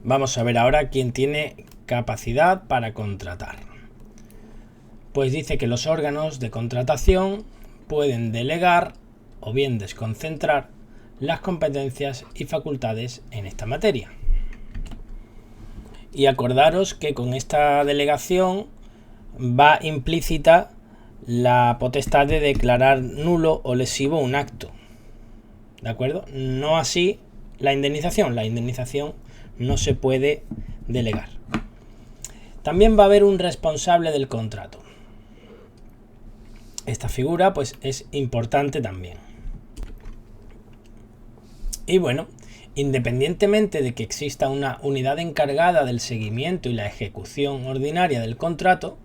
Vamos a ver ahora quién tiene capacidad para contratar. Pues dice que los órganos de contratación pueden delegar o bien desconcentrar las competencias y facultades en esta materia. Y acordaros que con esta delegación va implícita la potestad de declarar nulo o lesivo un acto. ¿De acuerdo? No así la indemnización. La indemnización no se puede delegar. También va a haber un responsable del contrato. Esta figura pues es importante también. Y bueno, independientemente de que exista una unidad encargada del seguimiento y la ejecución ordinaria del contrato,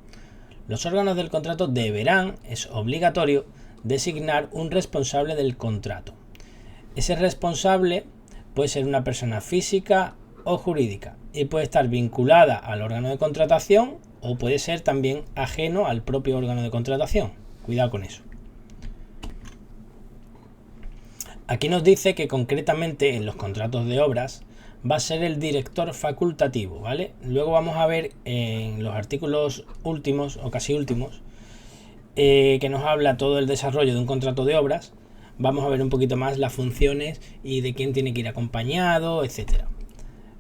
los órganos del contrato deberán, es obligatorio, designar un responsable del contrato. Ese responsable puede ser una persona física o jurídica y puede estar vinculada al órgano de contratación o puede ser también ajeno al propio órgano de contratación. Cuidado con eso. Aquí nos dice que concretamente en los contratos de obras va a ser el director facultativo, ¿vale? Luego vamos a ver en los artículos últimos o casi últimos que nos habla todo el desarrollo de un contrato de obras. Vamos a ver un poquito más las funciones y de quién tiene que ir acompañado, etcétera.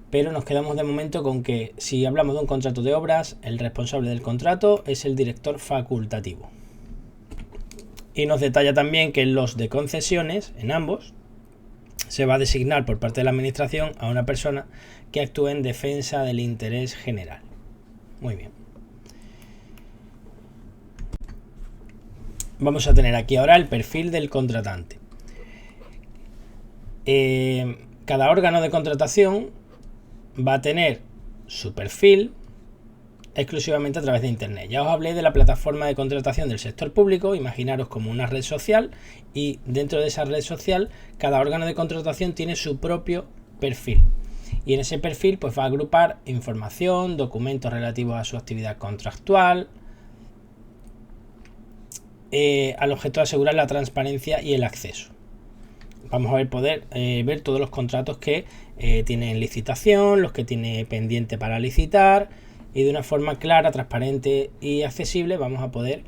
Pero nos quedamos de momento con que si hablamos de un contrato de obras, el responsable del contrato es el director facultativo. Y nos detalla también que en los de concesiones, en ambos, se va a designar por parte de la administración a una persona que actúe en defensa del interés general. Muy bien. Vamos a tener aquí ahora el perfil del contratante. Cada órgano de contratación va a tener su perfil exclusivamente a través de internet. Ya os hablé de la plataforma de contratación del sector público, imaginaros como una red social y dentro de esa red social cada órgano de contratación tiene su propio perfil y en ese perfil pues va a agrupar información, documentos relativos a su actividad contractual al objeto de asegurar la transparencia y el acceso. Vamos a poder ver todos los contratos que tienen licitación, los que tiene pendiente para licitar y de una forma clara, transparente y accesible vamos a poder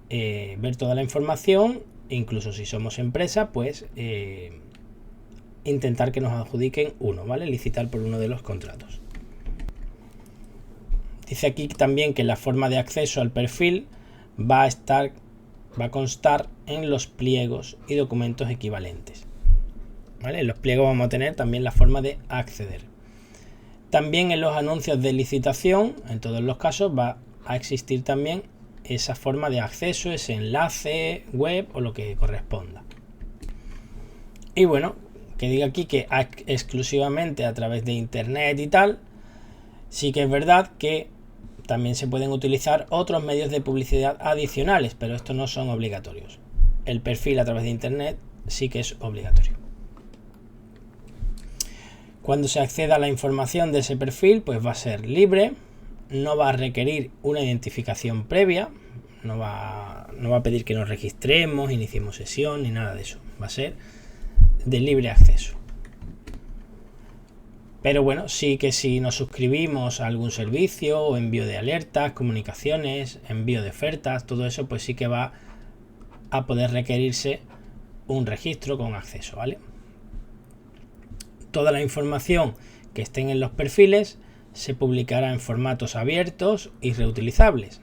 ver toda la información, incluso si somos empresa, pues intentar que nos adjudiquen uno, ¿vale? Licitar por uno de los contratos. Dice aquí también que la forma de acceso al perfil va a constar en los pliegos y documentos equivalentes. ¿Vale? En los pliegos vamos a tener también la forma de acceder. También en los anuncios de licitación, en todos los casos, va a existir también esa forma de acceso, ese enlace web o lo que corresponda. Y bueno, que diga aquí que exclusivamente a través de internet y tal, sí que es verdad que también se pueden utilizar otros medios de publicidad adicionales, pero estos no son obligatorios. El perfil a través de internet sí que es obligatorio. Cuando se acceda a la información de ese perfil, pues va a ser libre, no va a requerir una identificación previa, no va a pedir que nos registremos, iniciemos sesión ni nada de eso, va a ser de libre acceso. Pero bueno, sí que si nos suscribimos a algún servicio o envío de alertas, comunicaciones, envío de ofertas, todo eso pues sí que va a poder requerirse un registro con acceso, ¿vale? Toda la información que estén en los perfiles se publicará en formatos abiertos y reutilizables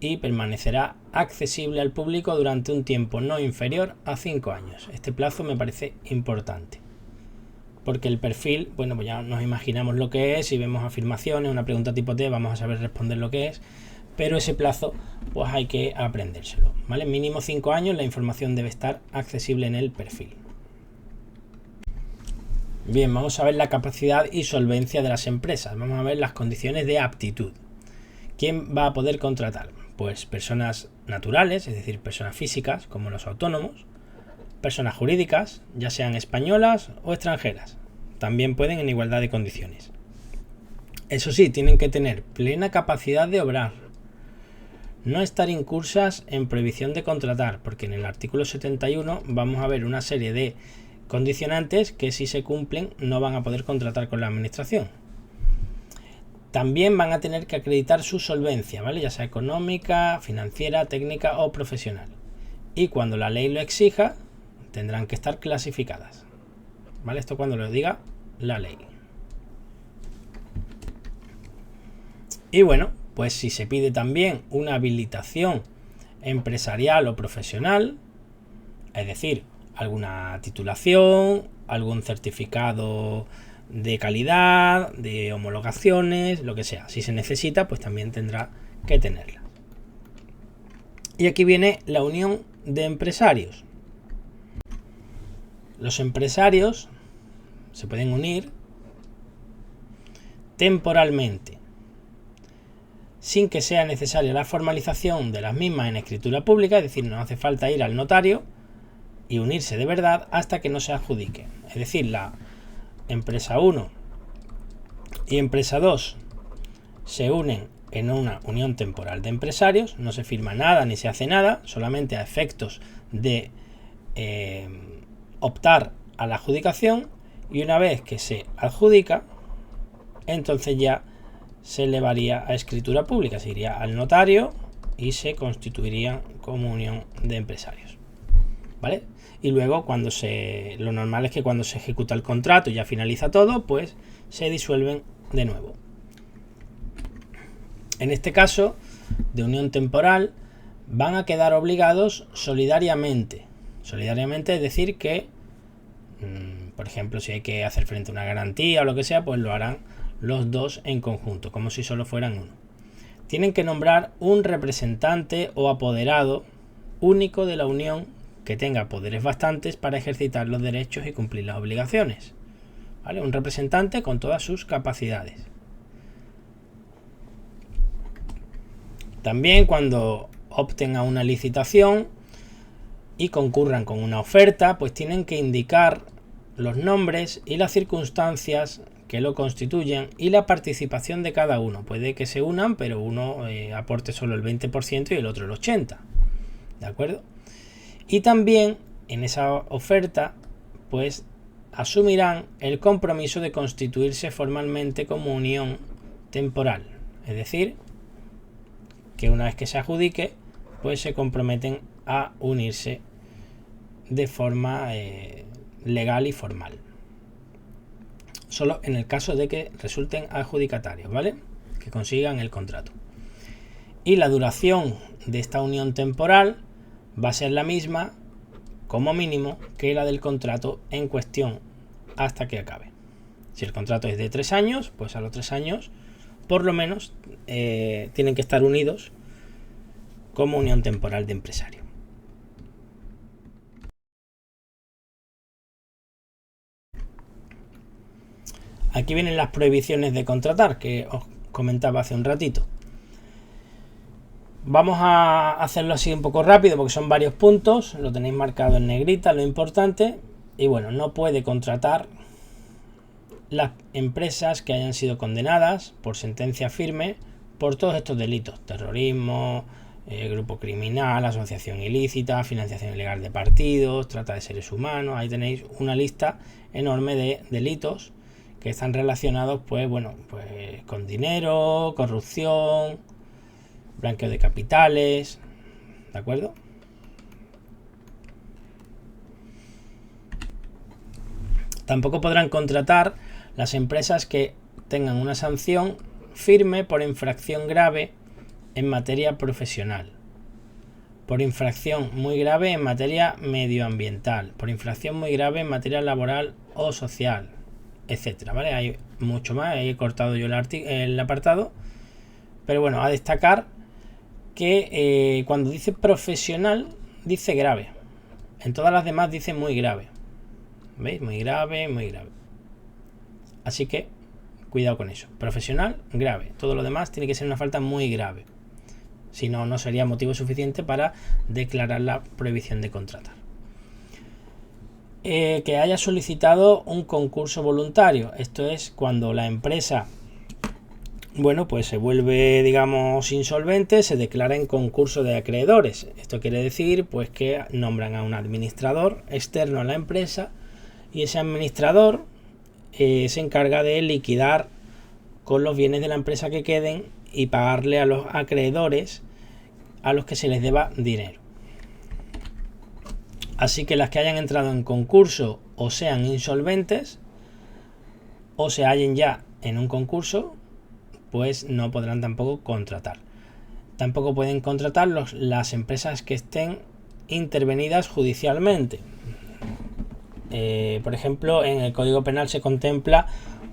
y permanecerá accesible al público durante un tiempo no inferior a 5 años. Este plazo me parece importante porque el perfil, bueno, pues ya nos imaginamos lo que es, si vemos afirmaciones, una pregunta tipo T, vamos a saber responder lo que es, pero ese plazo pues hay que aprendérselo, ¿vale? Mínimo 5 años la información debe estar accesible en el perfil. Bien, vamos a ver la capacidad y solvencia de las empresas. Vamos a ver las condiciones de aptitud. ¿Quién va a poder contratar? Pues personas naturales, es decir, personas físicas, como los autónomos, personas jurídicas, ya sean españolas o extranjeras. También pueden en igualdad de condiciones. Eso sí, tienen que tener plena capacidad de obrar. No estar incursas en prohibición de contratar, porque en el artículo 71 vamos a ver una serie de condicionantes que, si se cumplen, no van a poder contratar con la administración. También van a tener que acreditar su solvencia, ¿vale? Ya sea económica, financiera, técnica o profesional. Y cuando la ley lo exija, tendrán que estar clasificadas, ¿vale? Esto cuando lo diga la ley. Y bueno, pues si se pide también una habilitación empresarial o profesional, es decir, alguna titulación, algún certificado de calidad, de homologaciones, lo que sea. Si se necesita, pues también tendrá que tenerla. Y aquí viene la unión de empresarios. Los empresarios se pueden unir temporalmente, sin que sea necesaria la formalización de las mismas en escritura pública, es decir, no hace falta ir al notario y unirse de verdad hasta que no se adjudique. Es decir, la empresa 1 y empresa 2 se unen en una unión temporal de empresarios, no se firma nada ni se hace nada, solamente a efectos de optar a la adjudicación, y una vez que se adjudica, entonces ya se elevaría a escritura pública, se iría al notario y se constituirían como unión de empresarios, ¿vale? Y luego lo normal es que cuando se ejecuta el contrato y ya finaliza todo, pues se disuelven de nuevo. En este caso de unión temporal van a quedar obligados solidariamente. Solidariamente es decir que, por ejemplo, si hay que hacer frente a una garantía o lo que sea, pues lo harán los dos en conjunto, como si solo fueran uno. Tienen que nombrar un representante o apoderado único de la unión que tenga poderes bastantes para ejercitar los derechos y cumplir las obligaciones, ¿vale? Un representante con todas sus capacidades. También cuando opten a una licitación y concurran con una oferta, pues tienen que indicar los nombres y las circunstancias que lo constituyen y la participación de cada uno. Puede que se unan, pero uno aporte solo el 20% y el otro el 80%. ¿De acuerdo? Y también en esa oferta, pues asumirán el compromiso de constituirse formalmente como unión temporal. Es decir, que una vez que se adjudique, pues se comprometen a unirse de forma legal y formal. Solo en el caso de que resulten adjudicatarios, ¿vale? Que consigan el contrato. Y la duración de esta unión temporal va a ser la misma, como mínimo, que la del contrato en cuestión hasta que acabe. Si el contrato es de 3 años, pues a los 3 años, por lo menos, tienen que estar unidos como unión temporal de empresario. Aquí vienen las prohibiciones de contratar, que os comentaba hace un ratito. Vamos a hacerlo así un poco rápido porque son varios puntos, lo tenéis marcado en negrita, lo importante. Y bueno, no puede contratar las empresas que hayan sido condenadas por sentencia firme por todos estos delitos: terrorismo, grupo criminal, asociación ilícita, financiación ilegal de partidos, trata de seres humanos. Ahí tenéis una lista enorme de delitos que están relacionados pues con dinero, corrupción, blanqueo de capitales, ¿de acuerdo? Tampoco podrán contratar las empresas que tengan una sanción firme por infracción grave en materia profesional, por infracción muy grave en materia medioambiental, por infracción muy grave en materia laboral o social, etcétera, ¿vale? Hay mucho más, ahí he cortado yo el apartado, pero bueno, a destacar que cuando dice profesional dice grave, en todas las demás dice muy grave, ¿veis? Muy grave, muy grave. Así que cuidado con eso. Profesional, grave. Todo lo demás tiene que ser una falta muy grave. Si no, no sería motivo suficiente para declarar la prohibición de contratar. Que haya solicitado un concurso voluntario. Esto es cuando la empresa, pues se vuelve, digamos, insolvente, se declara en concurso de acreedores. Esto quiere decir, pues, que nombran a un administrador externo a la empresa y ese administrador se encarga de liquidar con los bienes de la empresa que queden y pagarle a los acreedores a los que se les deba dinero. Así que las que hayan entrado en concurso o sean insolventes o se hallen ya en un concurso, pues no podrán tampoco contratar. Tampoco pueden contratar las empresas que estén intervenidas judicialmente. Por ejemplo, en el Código Penal se contempla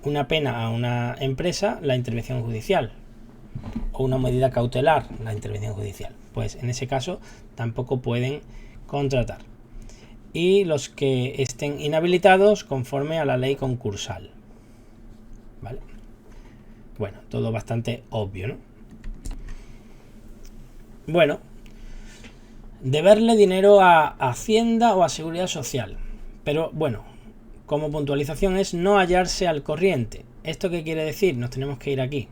una pena a una empresa, la intervención judicial, o una medida cautelar, la intervención judicial. Pues en ese caso tampoco pueden contratar. Y los que estén inhabilitados conforme a la ley concursal. ¿Vale? Bueno, todo bastante obvio, ¿no? Bueno, deberle dinero a Hacienda o a Seguridad Social. Pero bueno, como puntualización es no hallarse al corriente. ¿Esto qué quiere decir? Nos tenemos que ir aquí.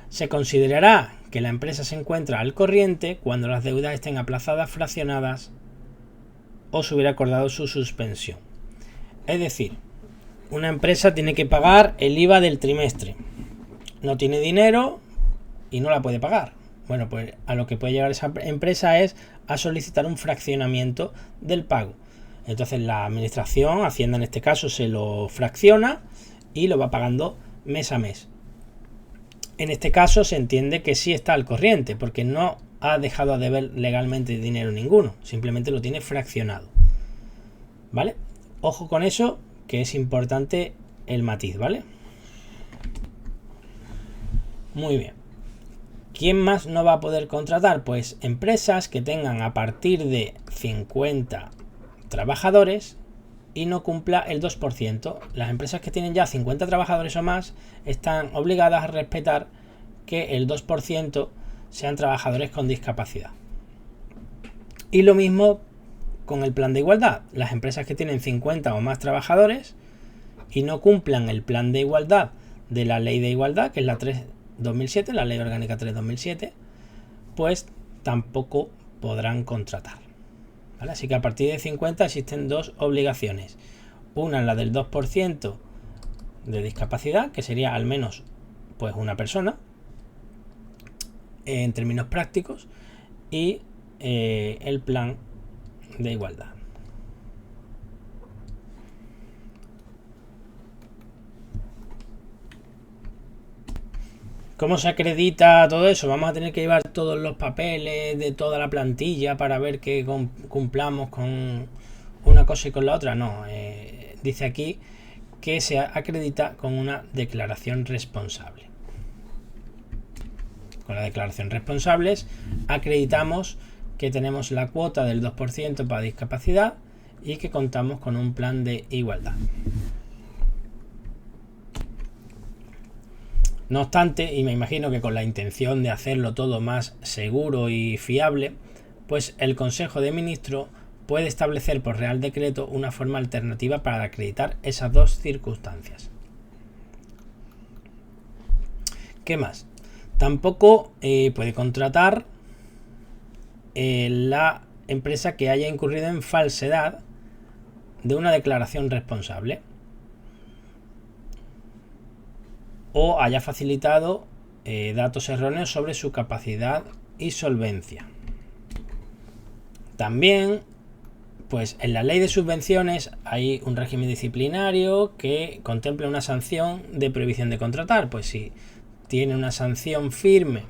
Se considerará que la empresa se encuentra al corriente cuando las deudas estén aplazadas, fraccionadas o se hubiera acordado su suspensión. Es decir, una empresa tiene que pagar el IVA del trimestre. No tiene dinero y no la puede pagar. Bueno, pues a lo que puede llegar esa empresa es a solicitar un fraccionamiento del pago. Entonces la administración, Hacienda en este caso, se lo fracciona y lo va pagando mes a mes. En este caso se entiende que sí está al corriente, porque no ha dejado de deber legalmente dinero ninguno, simplemente lo tiene fraccionado. ¿Vale? Ojo con eso, que es importante el matiz, ¿vale? Muy bien. ¿Quién más no va a poder contratar? Pues empresas que tengan a partir de 50 trabajadores y no cumpla el 2%. Las empresas que tienen ya 50 trabajadores o más están obligadas a respetar que el 2% sean trabajadores con discapacidad. Y lo mismo con el plan de igualdad. Las empresas que tienen 50 o más trabajadores y no cumplan el plan de igualdad de la ley de igualdad, que es la 3/2007, la ley orgánica 3/2007, pues tampoco podrán contratar. ¿Vale? Así que a partir de 50 existen dos obligaciones. Una es la del 2% de discapacidad, que sería al menos pues una persona en términos prácticos, y el plan de igualdad. ¿Cómo se acredita todo eso? Vamos a tener que llevar todos los papeles de toda la plantilla para ver que cumplamos con una cosa y con la otra. No, dice aquí que se acredita con una declaración responsable. Con la declaración responsables acreditamos que tenemos la cuota del 2% para discapacidad y que contamos con un plan de igualdad. No obstante, y me imagino que con la intención de hacerlo todo más seguro y fiable, pues el Consejo de Ministros puede establecer por Real Decreto una forma alternativa para acreditar esas dos circunstancias. ¿Qué más? Tampoco puede contratar la empresa que haya incurrido en falsedad de una declaración responsable o haya facilitado datos erróneos sobre su capacidad y solvencia. También, pues en la ley de subvenciones hay un régimen disciplinario que contempla una sanción de prohibición de contratar. Pues si tiene una sanción firme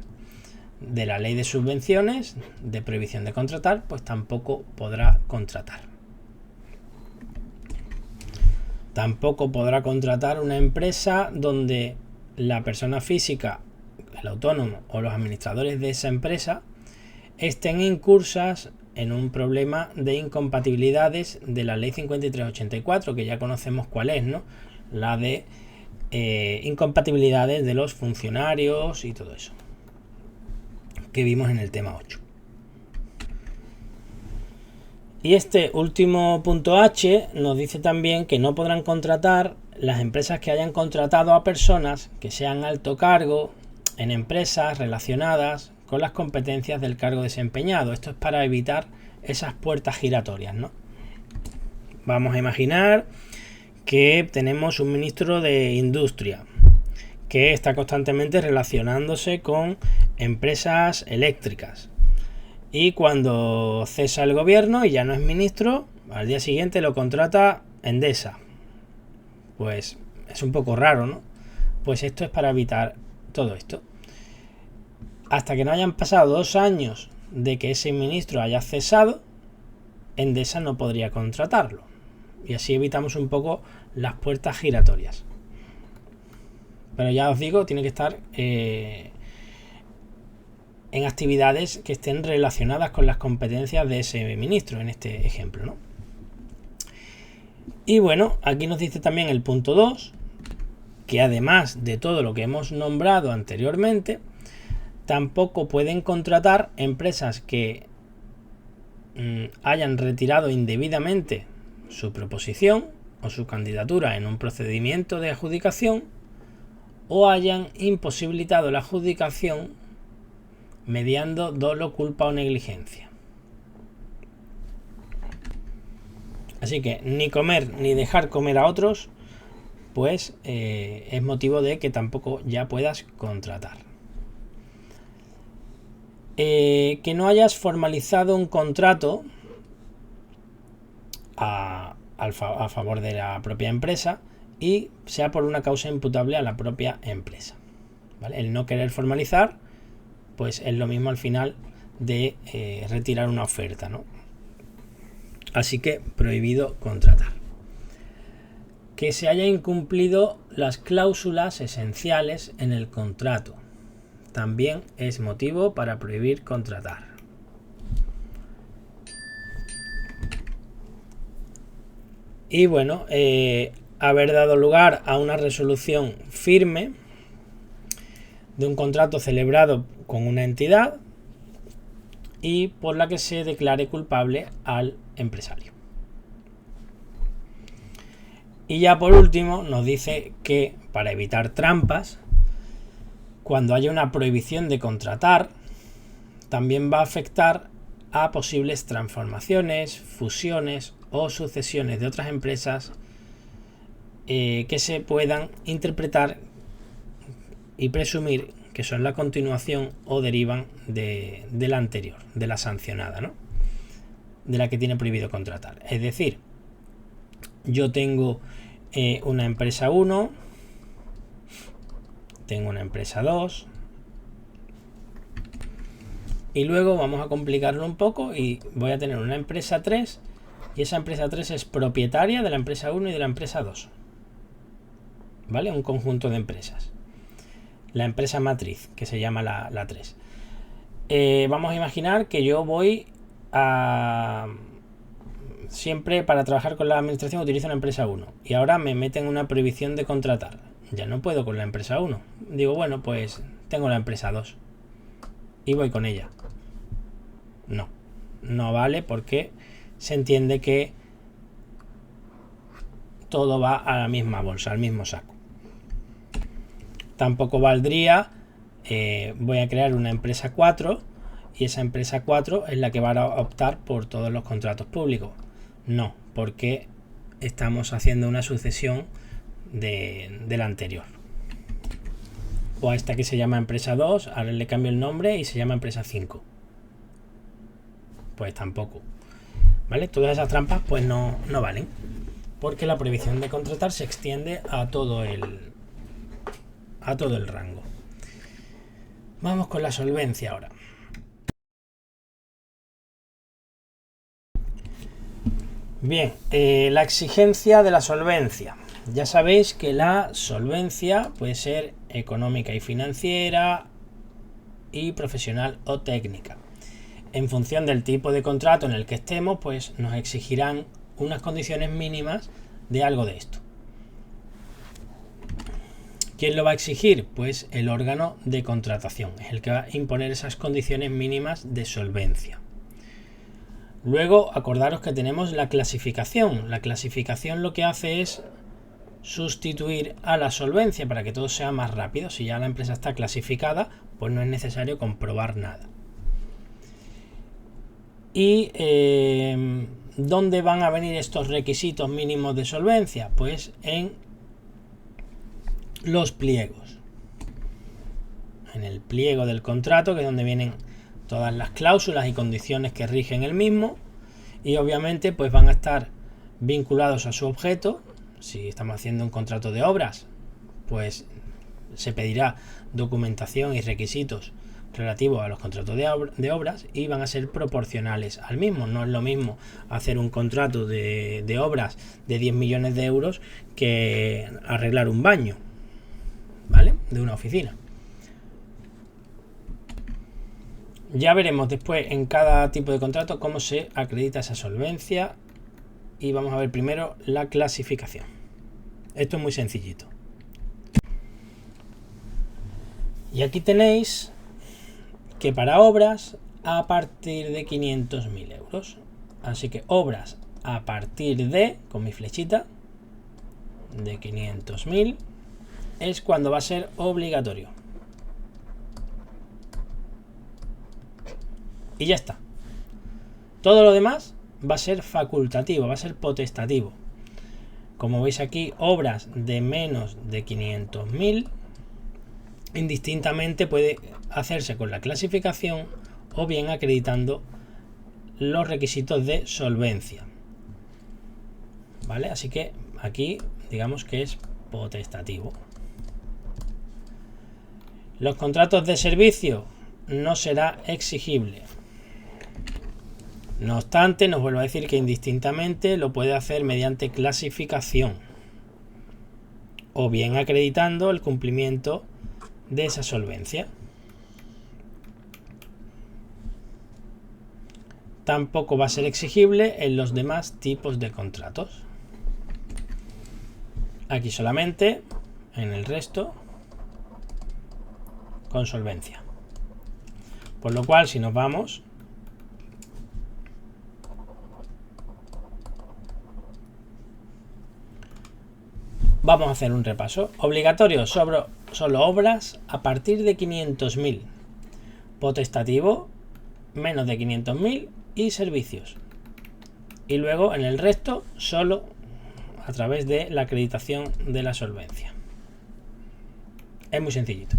de la ley de subvenciones de prohibición de contratar, pues tampoco podrá contratar. Tampoco podrá contratar una empresa donde la persona física, el autónomo o los administradores de esa empresa estén incursas en un problema de incompatibilidades de la ley 5384, que ya conocemos cuál es, ¿no? La de incompatibilidades de los funcionarios y todo eso que vimos en el tema 8. Y este último punto H nos dice también que no podrán contratar las empresas que hayan contratado a personas que sean alto cargo en empresas relacionadas con las competencias del cargo desempeñado. Esto es para evitar esas puertas giratorias, ¿no? Vamos a imaginar que tenemos un ministro de Industria que está constantemente relacionándose con empresas eléctricas, y cuando cesa el gobierno y ya no es ministro, al día siguiente lo contrata Endesa. Pues es un poco raro, ¿no? Pues esto es para evitar todo esto. Hasta que no hayan pasado 2 años de que ese ministro haya cesado, Endesa no podría contratarlo. Y así evitamos un poco las puertas giratorias. Pero ya os digo, tiene que estar en actividades que estén relacionadas con las competencias de ese ministro, en este ejemplo, ¿no? Y bueno, aquí nos dice también el punto 2, que además de todo lo que hemos nombrado anteriormente, tampoco pueden contratar empresas que hayan retirado indebidamente su proposición o su candidatura en un procedimiento de adjudicación, o hayan imposibilitado la adjudicación mediando dolo, culpa o negligencia. Así que ni comer ni dejar comer a otros, pues es motivo de que tampoco ya puedas contratar. Que no hayas formalizado un contrato a favor de la propia empresa y sea por una causa imputable a la propia empresa, ¿vale? El no querer formalizar, pues es lo mismo al final de retirar una oferta, ¿no? Así que prohibido contratar. Que se haya incumplido las cláusulas esenciales en el contrato también es motivo para prohibir contratar. Y bueno, haber dado lugar a una resolución firme de un contrato celebrado con una entidad y por la que se declare culpable al empresario. Y ya por último nos dice que para evitar trampas, cuando haya una prohibición de contratar, también va a afectar a posibles transformaciones, fusiones o sucesiones de otras empresas que se puedan interpretar y presumir que son la continuación o derivan de la anterior, de la sancionada, ¿no? De la que tiene prohibido contratar. Es decir, yo tengo una empresa 1, tengo una empresa 2, y luego vamos a complicarlo un poco y voy a tener una empresa 3, y esa empresa 3 es propietaria de la empresa 1 y de la empresa 2, ¿vale? Un conjunto de empresas. La empresa matriz, que se llama la 3. Vamos a imaginar que yo voy a... Siempre para trabajar con la administración utilizo una empresa 1 y ahora me meten una prohibición de contratar. Ya no puedo con la empresa 1. Digo, bueno, pues tengo la empresa 2 y voy con ella. No vale, porque se entiende que todo va a la misma bolsa, al mismo saco. Tampoco valdría, voy a crear una empresa 4 y esa empresa 4 es la que va a optar por todos los contratos públicos. No, porque estamos haciendo una sucesión de la anterior. O a esta que se llama empresa 2, ahora le cambio el nombre y se llama empresa 5. Pues tampoco. ¿Vale? Todas esas trampas pues no valen, porque la prohibición de contratar se extiende a todo el rango. Vamos con la solvencia ahora. Bien, la exigencia de la solvencia. Ya sabéis que la solvencia puede ser económica y financiera, y profesional o técnica. En función del tipo de contrato en el que estemos, pues nos exigirán unas condiciones mínimas de algo de esto. ¿Quién lo va a exigir? Pues el órgano de contratación, es el que va a imponer esas condiciones mínimas de solvencia. Luego, acordaros que tenemos la clasificación. La clasificación lo que hace es sustituir a la solvencia para que todo sea más rápido. Si ya la empresa está clasificada, pues no es necesario comprobar nada. Y ¿dónde van a venir estos requisitos mínimos de solvencia? Pues en los pliegos. En el pliego del contrato, que es donde vienen todas las cláusulas y condiciones que rigen el mismo, y obviamente pues van a estar vinculados a su objeto. Si estamos haciendo un contrato de obras, pues se pedirá documentación y requisitos relativos a los contratos de obras y van a ser proporcionales al mismo. No es lo mismo hacer un contrato de obras de 10 millones de euros que arreglar un baño, ¿vale?, de una oficina. Ya veremos después en cada tipo de contrato cómo se acredita esa solvencia, y vamos a ver primero la clasificación. Esto es muy sencillito. Y aquí tenéis que para obras a partir de 500.000 euros. Así que obras a partir de, con mi flechita, de 500.000 es cuando va a ser obligatorio. Y ya está. Todo lo demás va a ser facultativo, va a ser potestativo. Como veis aquí, obras de menos de 500.000 indistintamente puede hacerse con la clasificación o bien acreditando los requisitos de solvencia, ¿vale? Así que aquí digamos que es potestativo. Los contratos de servicio no será exigible. No obstante, nos vuelvo a decir que indistintamente lo puede hacer mediante clasificación o bien acreditando el cumplimiento de esa solvencia. Tampoco va a ser exigible en los demás tipos de contratos. Aquí solamente, en el resto, con solvencia. Por lo cual, si nos vamos, vamos a hacer un repaso. Obligatorio solo obras a partir de 500.000. Potestativo, menos de 500.000 y servicios. Y luego en el resto solo a través de la acreditación de la solvencia. Es muy sencillito.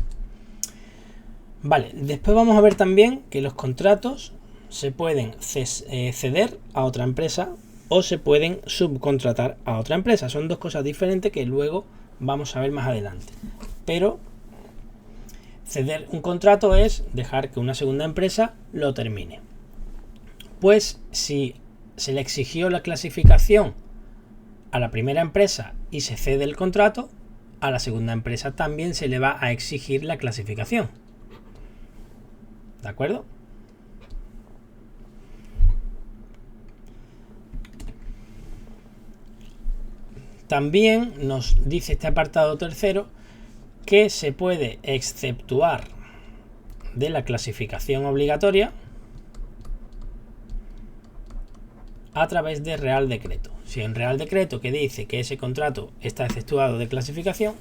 Vale, después vamos a ver también que los contratos se pueden ceder a otra empresa o se pueden subcontratar a otra empresa. Son dos cosas diferentes que luego vamos a ver más adelante. Pero ceder un contrato es dejar que una segunda empresa lo termine. Pues si se le exigió la clasificación a la primera empresa y se cede el contrato, a la segunda empresa también se le va a exigir la clasificación. ¿De acuerdo? También nos dice este apartado tercero que se puede exceptuar de la clasificación obligatoria a través de Real Decreto. Si hay un Real Decreto que dice que ese contrato está exceptuado de clasificación,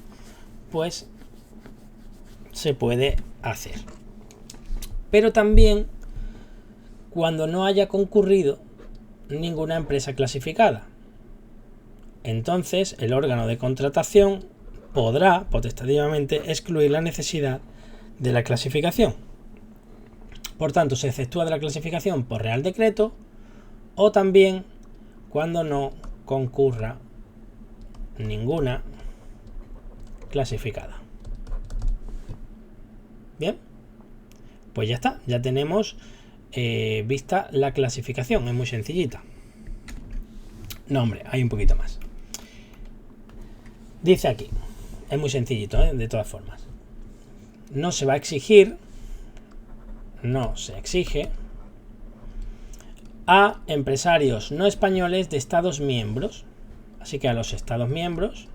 pues se puede hacer. Pero también cuando no haya concurrido ninguna empresa clasificada. Entonces el órgano de contratación podrá potestativamente excluir la necesidad de la clasificación. Por tanto, se exceptúa de la clasificación por Real Decreto o también cuando no concurra ninguna clasificada. Bien, pues ya está, ya tenemos vista la clasificación, es muy sencillita. No, hombre, hay un poquito más. Dice aquí, es muy sencillito, de todas formas. No se va a exigir, no se exige a empresarios no españoles de Estados miembros. Así que a los Estados miembros,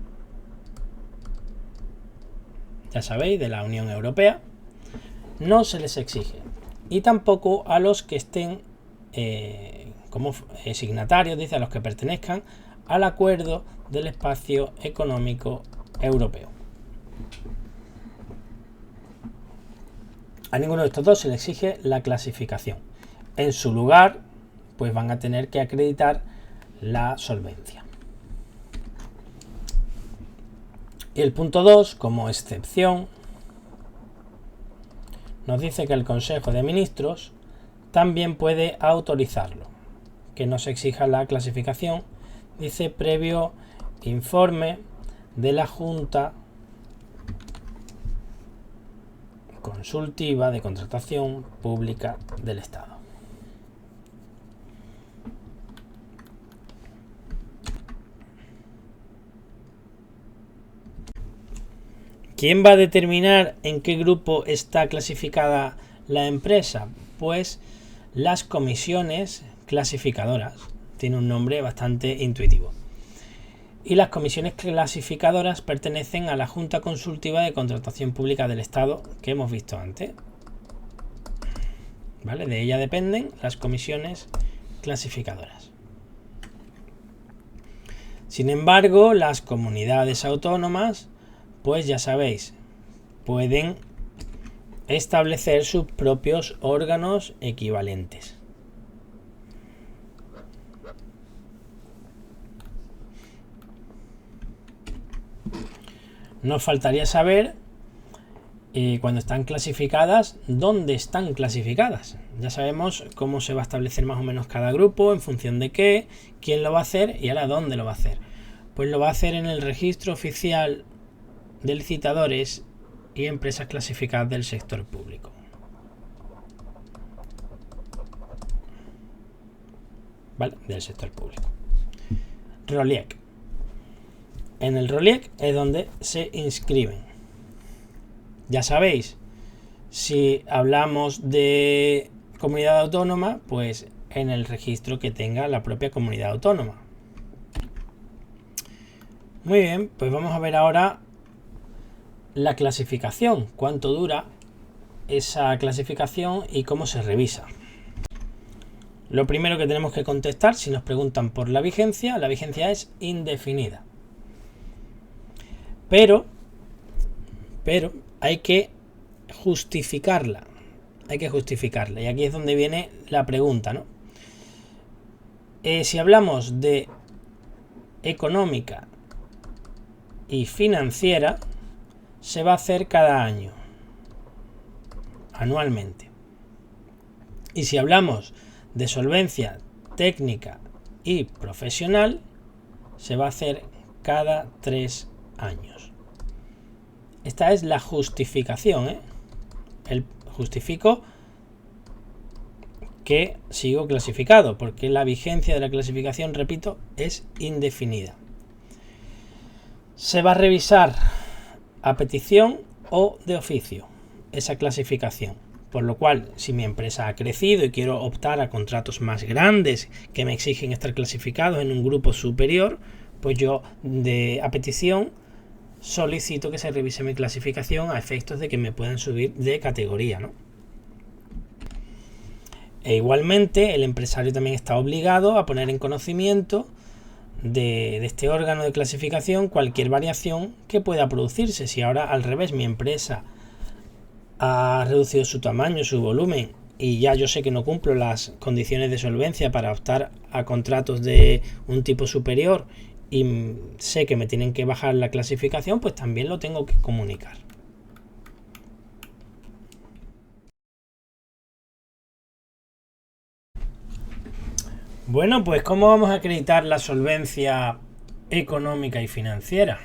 ya sabéis, de la Unión Europea, no se les exige. Y tampoco a los que estén como signatarios, dice, a los que pertenezcan al acuerdo del espacio económico europeo. A ninguno de estos dos se le exige la clasificación. En su lugar, pues van a tener que acreditar la solvencia. Y el punto 2, como excepción, nos dice que el Consejo de Ministros también puede autorizarlo, que no se exija la clasificación, dice previo informe de la Junta Consultiva de Contratación Pública del Estado. ¿Quién va a determinar en qué grupo está clasificada la empresa? Pues las comisiones clasificadoras. Tiene un nombre bastante intuitivo. Y las comisiones clasificadoras pertenecen a la Junta Consultiva de Contratación Pública del Estado que hemos visto antes. ¿Vale? De ella dependen las comisiones clasificadoras. Sin embargo, las comunidades autónomas, pues ya sabéis, pueden establecer sus propios órganos equivalentes. Nos faltaría saber, cuando están clasificadas, dónde están clasificadas. Ya sabemos cómo se va a establecer más o menos cada grupo, en función de qué, quién lo va a hacer y ahora dónde lo va a hacer. Pues lo va a hacer en el registro oficial de licitadores y empresas clasificadas del sector público. ¿Vale? Del sector público. ROLIEC. En el ROLIEC es donde se inscriben. Ya sabéis, si hablamos de comunidad autónoma, pues en el registro que tenga la propia comunidad autónoma. Muy bien, pues vamos a ver ahora la clasificación, cuánto dura esa clasificación y cómo se revisa. Lo primero que tenemos que contestar, si nos preguntan por la vigencia es indefinida. Pero hay que justificarla. Y aquí es donde viene la pregunta, ¿no? Si hablamos de económica y financiera, se va a hacer cada año, anualmente. Y si hablamos de solvencia técnica y profesional, se va a hacer cada 3 años. Esta es la justificación, justifico que sigo clasificado, porque la vigencia de la clasificación, repito, es indefinida. Se va a revisar a petición o de oficio esa clasificación, por lo cual si mi empresa ha crecido y quiero optar a contratos más grandes que me exigen estar clasificados en un grupo superior, pues yo a petición solicito que se revise mi clasificación a efectos de que me puedan subir de categoría, ¿no? E igualmente el empresario también está obligado a poner en conocimiento de este órgano de clasificación cualquier variación que pueda producirse. Si ahora al revés mi empresa ha reducido su tamaño, su volumen, y ya yo sé que no cumplo las condiciones de solvencia para optar a contratos de un tipo superior y sé que me tienen que bajar la clasificación, pues también lo tengo que comunicar. Bueno, pues ¿cómo vamos a acreditar la solvencia económica y financiera?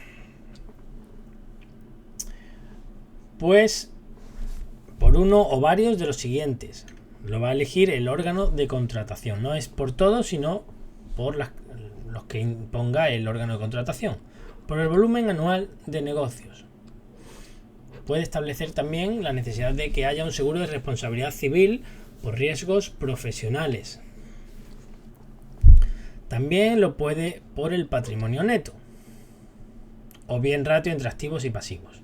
Pues por uno o varios de los siguientes. Lo va a elegir el órgano de contratación. No es por todos, sino por los que imponga el órgano de contratación. Por el volumen anual de negocios. Puede establecer también la necesidad de que haya un seguro de responsabilidad civil por riesgos profesionales. También lo puede por el patrimonio neto, o bien ratio entre activos y pasivos.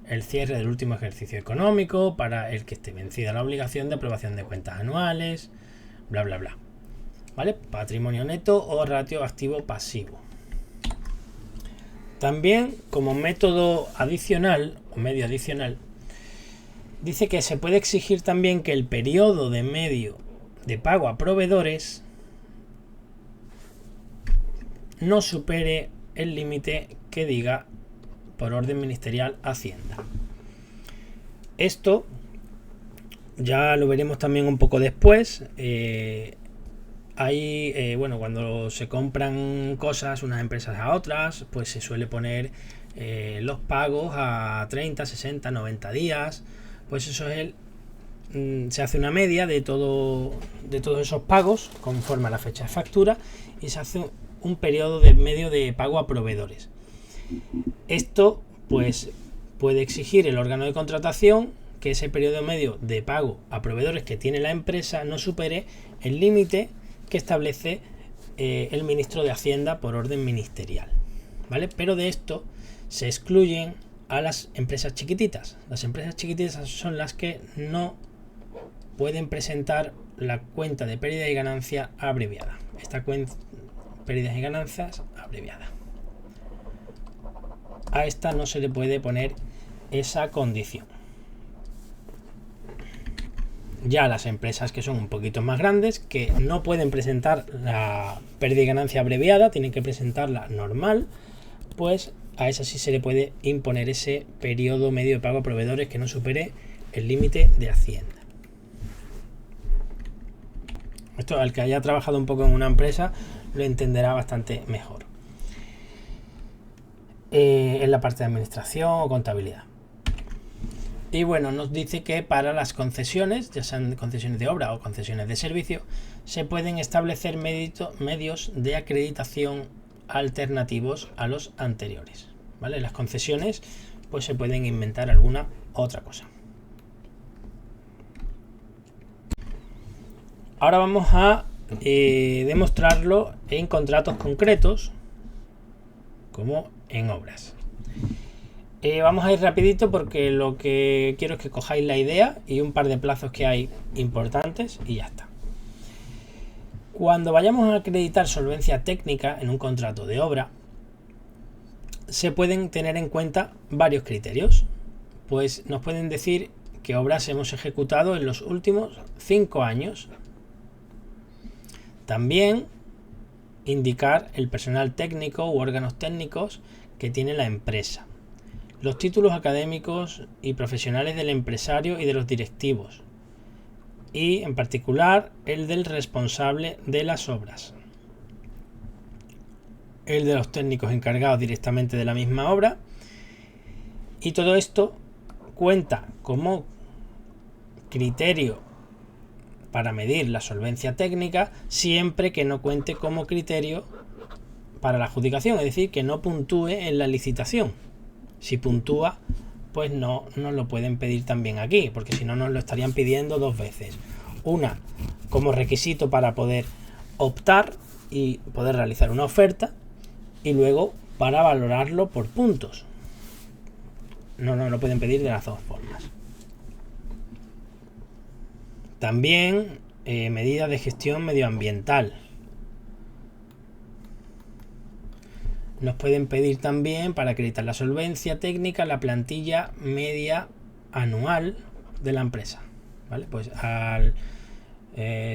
El cierre del último ejercicio económico para el que esté vencida la obligación de aprobación de cuentas anuales, bla bla bla. ¿Vale? Patrimonio neto o ratio activo-pasivo. También, como método adicional o medio adicional, dice que se puede exigir también que el periodo de medio de pago a proveedores no supere el límite que diga por orden ministerial Hacienda. Esto ya lo veremos también un poco después. Cuando se compran cosas unas empresas a otras, pues se suele poner los pagos a 30, 60, 90 días. Pues eso es se hace una media de todos esos pagos conforme a la fecha de factura y se hace un periodo de medio de pago a proveedores. Esto pues puede exigir el órgano de contratación que ese periodo medio de pago a proveedores que tiene la empresa no supere el límite que establece el ministro de Hacienda por orden ministerial, ¿vale? Pero de esto se excluyen a las empresas chiquititas. Las empresas chiquititas son las que no pueden presentar la cuenta de pérdida y ganancia abreviada. Esta cuenta pérdidas y ganancias abreviada. A esta no se le puede poner esa condición. Ya las empresas que son un poquito más grandes, que no pueden presentar la pérdida y ganancia abreviada, tienen que presentarla normal, pues a esa sí se le puede imponer ese periodo medio de pago a proveedores que no supere el límite de Hacienda. Esto, al que haya trabajado un poco en una empresa, lo entenderá bastante mejor. En la parte de administración o contabilidad. Y bueno, nos dice que para las concesiones, ya sean concesiones de obra o concesiones de servicio, se pueden establecer medios de acreditación alternativos a los anteriores, ¿vale? Las concesiones pues se pueden inventar alguna otra cosa. Ahora vamos a demostrarlo en contratos concretos como en obras. Vamos a ir rapidito porque lo que quiero es que cojáis la idea y un par de plazos que hay importantes y ya está. Cuando vayamos a acreditar solvencia técnica en un contrato de obra, se pueden tener en cuenta varios criterios. Pues nos pueden decir qué obras hemos ejecutado en los últimos 5 años. También indicar el personal técnico u órganos técnicos que tiene la empresa, los títulos académicos y profesionales del empresario y de los directivos, y en particular el del responsable de las obras, el de los técnicos encargados directamente de la misma obra, y todo esto cuenta como criterio para medir la solvencia técnica siempre que no cuente como criterio para la adjudicación, es decir, que no puntúe en la licitación. Si puntúa, pues no nos lo pueden pedir también aquí, porque si no nos lo estarían pidiendo 2 veces. Una como requisito para poder optar y poder realizar una oferta, y luego para valorarlo por puntos. No lo pueden pedir de las 2 formas. También medidas de gestión medioambiental. Nos pueden pedir también para acreditar la solvencia técnica la plantilla media anual de la empresa, ¿vale? Pues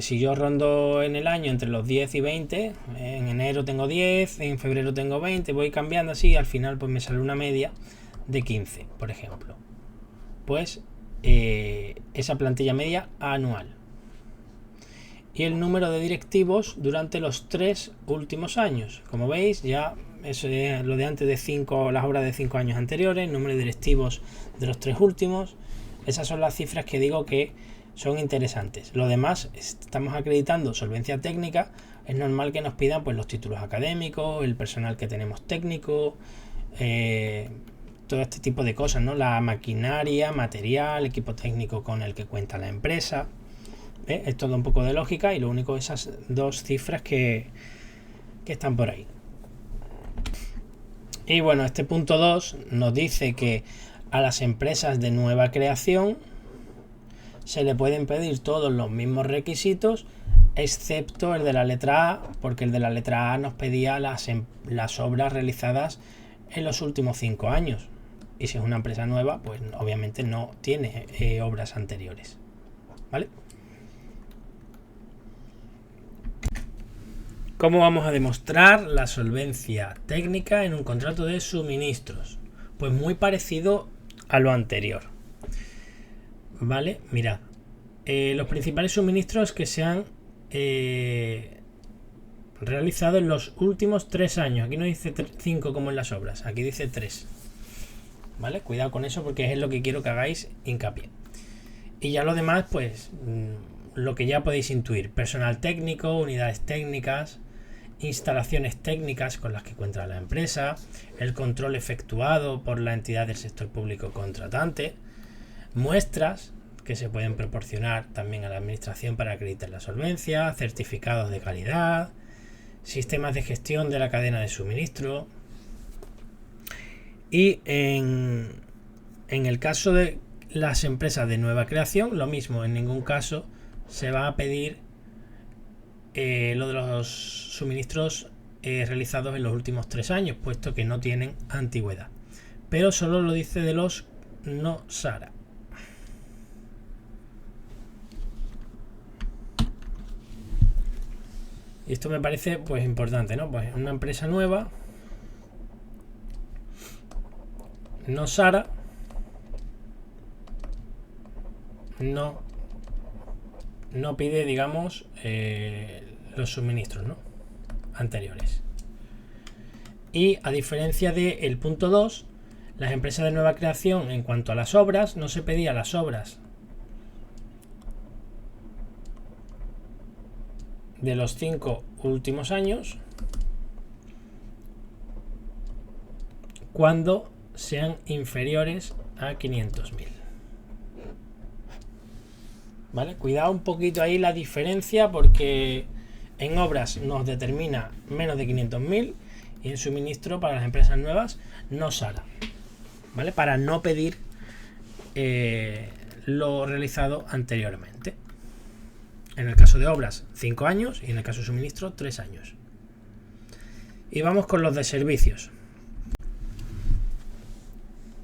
si yo rondo en el año entre los 10 y 20, en enero tengo 10, en febrero tengo 20, voy cambiando así, al final pues me sale una media de 15, por ejemplo. Pues esa plantilla media anual. Y el número de directivos durante los 3 últimos años. Como veis, ya eso es lo de antes de 5, las obras de 5 años anteriores, el número de directivos de los 3 últimos. Esas son las cifras que digo que son interesantes. Lo demás, estamos acreditando solvencia técnica, es normal que nos pidan pues los títulos académicos, el personal que tenemos técnico, todo este tipo de cosas, ¿no? La maquinaria, material, equipo técnico con el que cuenta la empresa. Es todo un poco de lógica y lo único esas 2 cifras que están por ahí. Y bueno, este punto 2 nos dice que a las empresas de nueva creación se le pueden pedir todos los mismos requisitos, excepto el de la letra A, porque el de la letra A nos pedía las obras realizadas en los últimos 5 años. Y si es una empresa nueva, pues obviamente no tiene obras anteriores, ¿vale? ¿Cómo vamos a demostrar la solvencia técnica en un contrato de suministros? Pues muy parecido a lo anterior. ¿Vale? Mirad. Los principales suministros que se han realizado en los últimos 3 años. Aquí no dice 5 como en las obras. Aquí dice 3. ¿Vale? Cuidado con eso porque es lo que quiero que hagáis hincapié. Y ya lo demás, pues, lo que ya podéis intuir. Personal técnico, unidades técnicas, instalaciones técnicas con las que cuenta la empresa, el control efectuado por la entidad del sector público contratante, muestras que se pueden proporcionar también a la administración para acreditar la solvencia, certificados de calidad, sistemas de gestión de la cadena de suministro. Y en el caso de las empresas de nueva creación, lo mismo, en ningún caso se va a pedir lo de los suministros realizados en los últimos 3 años, puesto que no tienen antigüedad. Pero solo lo dice de los no SARA. Y esto me parece pues importante, ¿no? Pues una empresa nueva, no SARA, no pide, digamos, los suministros, ¿no?, anteriores. Y a diferencia del punto 2, las empresas de nueva creación, en cuanto a las obras, no se pedía las obras de los 5 últimos años cuando sean inferiores a 500.000. ¿Vale? Cuidado un poquito ahí la diferencia, porque en obras nos determina menos de 500.000 y en suministro para las empresas nuevas no SARA. ¿Vale? Para no pedir lo realizado anteriormente. En el caso de obras, 5 años, y en el caso de suministro, 3 años. Y vamos con los de servicios.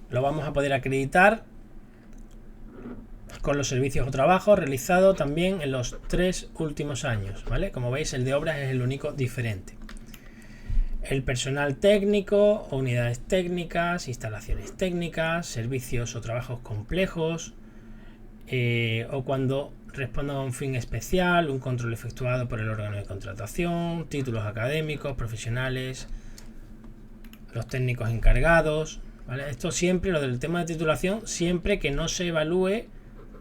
Lo vamos a poder acreditar con los servicios o trabajos realizados también en los 3 últimos años, ¿vale? Como veis, el de obras es el único diferente. El personal técnico, unidades técnicas, instalaciones técnicas, servicios o trabajos complejos, o cuando respondan a un fin especial, un control efectuado por el órgano de contratación, títulos académicos, profesionales, los técnicos encargados, ¿vale? Esto siempre, lo del tema de titulación, siempre que no se evalúe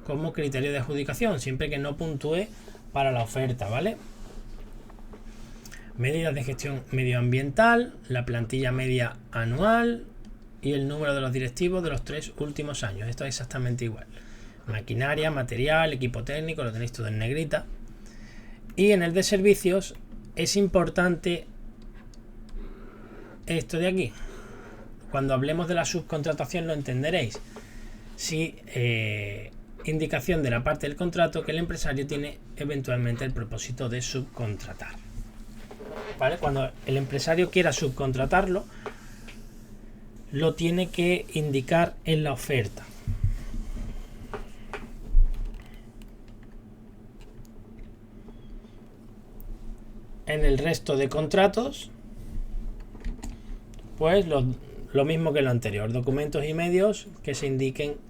como criterio de adjudicación, siempre que no puntúe para la oferta, ¿vale? Medidas de gestión medioambiental, la plantilla media anual y el número de los directivos de los 3 últimos años. Esto es exactamente igual. Maquinaria, material, equipo técnico, lo tenéis todo en negrita. Y en el de servicios es importante esto de aquí. Cuando hablemos de la subcontratación lo entenderéis. Si indicación de la parte del contrato que el empresario tiene eventualmente el propósito de subcontratar. ¿Vale? Cuando el empresario quiera subcontratarlo, lo tiene que indicar en la oferta. En el resto de contratos, pues lo mismo que lo anterior, documentos y medios que se indiquen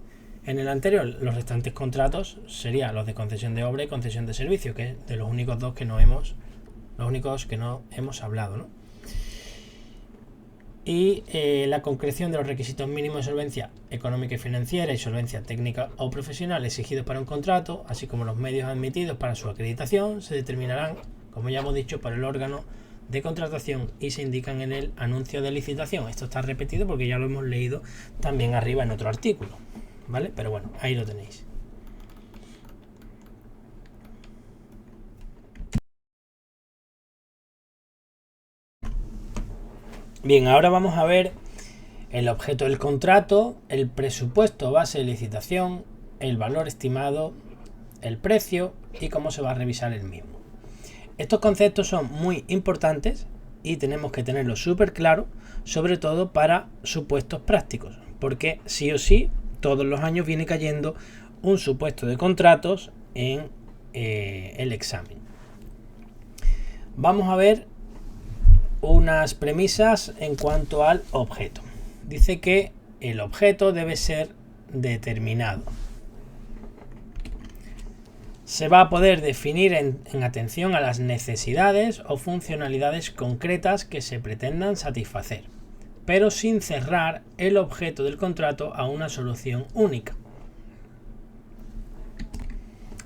en el anterior. Los restantes contratos serían los de concesión de obra y concesión de servicio, que es de los únicos dos que no hemos hablado, ¿no? Y la concreción de los requisitos mínimos de solvencia económica y financiera y solvencia técnica o profesional exigidos para un contrato, así como los medios admitidos para su acreditación, se determinarán, como ya hemos dicho, por el órgano de contratación y se indican en el anuncio de licitación. Esto está repetido porque ya lo hemos leído también arriba en otro artículo, ¿vale? Pero bueno, ahí lo tenéis. Bien, ahora vamos a ver el objeto del contrato, el presupuesto base de licitación, el valor estimado, el precio y cómo se va a revisar el mismo. Estos conceptos son muy importantes y tenemos que tenerlos súper claro, sobre todo para supuestos prácticos, porque sí o sí todos los años viene cayendo un supuesto de contratos en el examen. Vamos a ver unas premisas en cuanto al objeto. Dice que el objeto debe ser determinado. Se va a poder definir en atención a las necesidades o funcionalidades concretas que se pretendan satisfacer, pero sin cerrar el objeto del contrato a una solución única.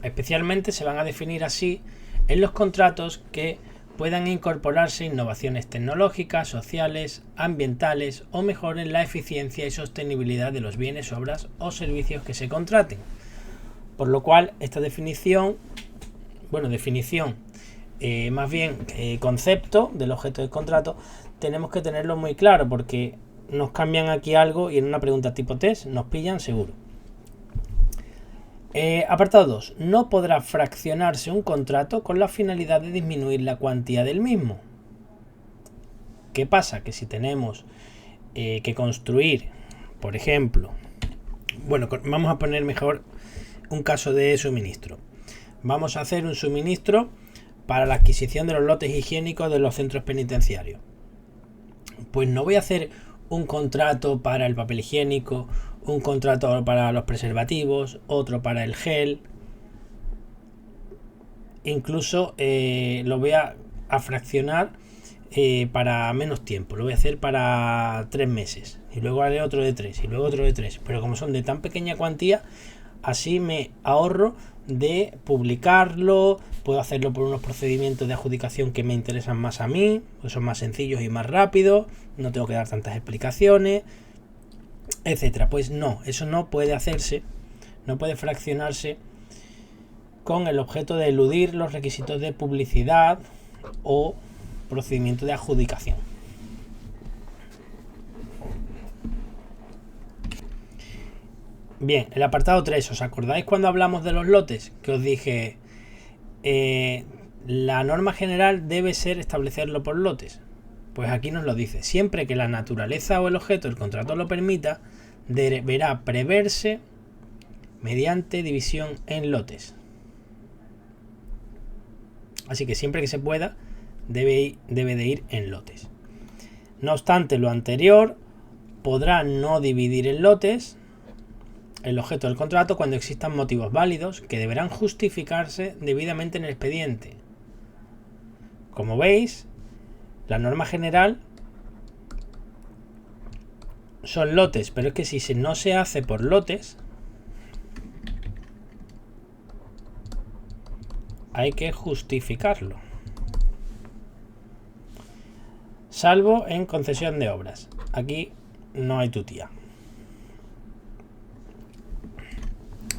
Especialmente se van a definir así en los contratos que puedan incorporarse innovaciones tecnológicas, sociales, ambientales o mejoren la eficiencia y sostenibilidad de los bienes, obras o servicios que se contraten. Por lo cual, esta definición, más bien concepto del objeto del contrato, tenemos que tenerlo muy claro porque nos cambian aquí algo y en una pregunta tipo test nos pillan seguro. Apartado 2. No podrá fraccionarse un contrato con la finalidad de disminuir la cuantía del mismo. ¿Qué pasa? Que si tenemos que construir, por ejemplo, vamos a poner mejor un caso de suministro. Vamos a hacer un suministro para la adquisición de los lotes higiénicos de los centros penitenciarios. Pues no voy a hacer un contrato para el papel higiénico, un contrato para los preservativos, otro para el gel. Incluso lo voy a fraccionar para menos tiempo. Lo voy a hacer para 3 meses. Y luego haré otro de 3 y luego otro de 3. Pero como son de tan pequeña cuantía, así me ahorro de publicarlo. Puedo hacerlo por unos procedimientos de adjudicación que me interesan más a mí, pues son más sencillos y más rápidos. No tengo que dar tantas explicaciones, etcétera. Pues no, eso no puede hacerse, no puede fraccionarse con el objeto de eludir los requisitos de publicidad o procedimiento de adjudicación. Bien, el apartado 3, ¿os acordáis cuando hablamos de los lotes? Que os dije, la norma general debe ser establecerlo por lotes. Pues aquí nos lo dice, siempre que la naturaleza o el objeto del contrato lo permita, deberá preverse mediante división en lotes. Así que siempre que se pueda, debe de ir en lotes. No obstante lo anterior, podrá no dividir en lotes el objeto del contrato cuando existan motivos válidos que deberán justificarse debidamente en el expediente. Como veis, la norma general son lotes, pero es que si no se hace por lotes, hay que justificarlo. Salvo en concesión de obras. Aquí no hay tutía.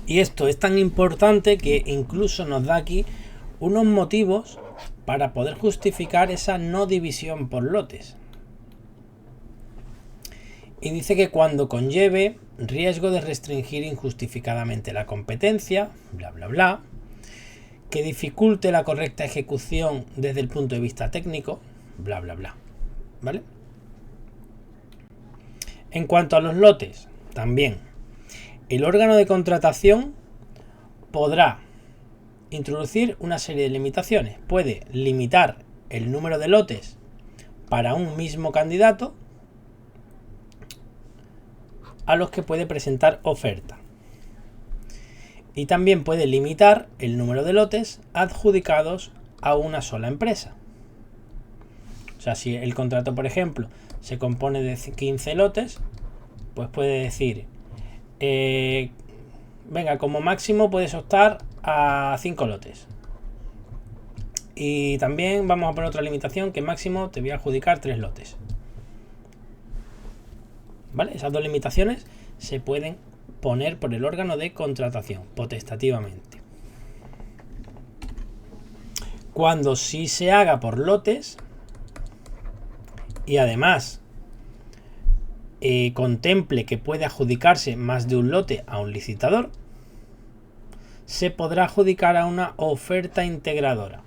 Y esto es tan importante que incluso nos da aquí unos motivos para poder justificar esa no división por lotes. Y dice que cuando conlleve riesgo de restringir injustificadamente la competencia, bla bla bla, que dificulte la correcta ejecución desde el punto de vista técnico, bla bla bla, ¿vale? En cuanto a los lotes, también el órgano de contratación podrá introducir una serie de limitaciones. Puede limitar el número de lotes para un mismo candidato a los que puede presentar oferta. Y también puede limitar el número de lotes adjudicados a una sola empresa. O sea, si el contrato, por ejemplo, se compone de 15 lotes, pues puede decir, venga, como máximo puedes optar a 5 lotes. Y también vamos a poner otra limitación, que máximo te voy a adjudicar 3 lotes. ¿Vale? Esas dos limitaciones se pueden poner por el órgano de contratación, potestativamente. Cuando sí se haga por lotes y además contemple que puede adjudicarse más de un lote a un licitador, se podrá adjudicar a una oferta integradora.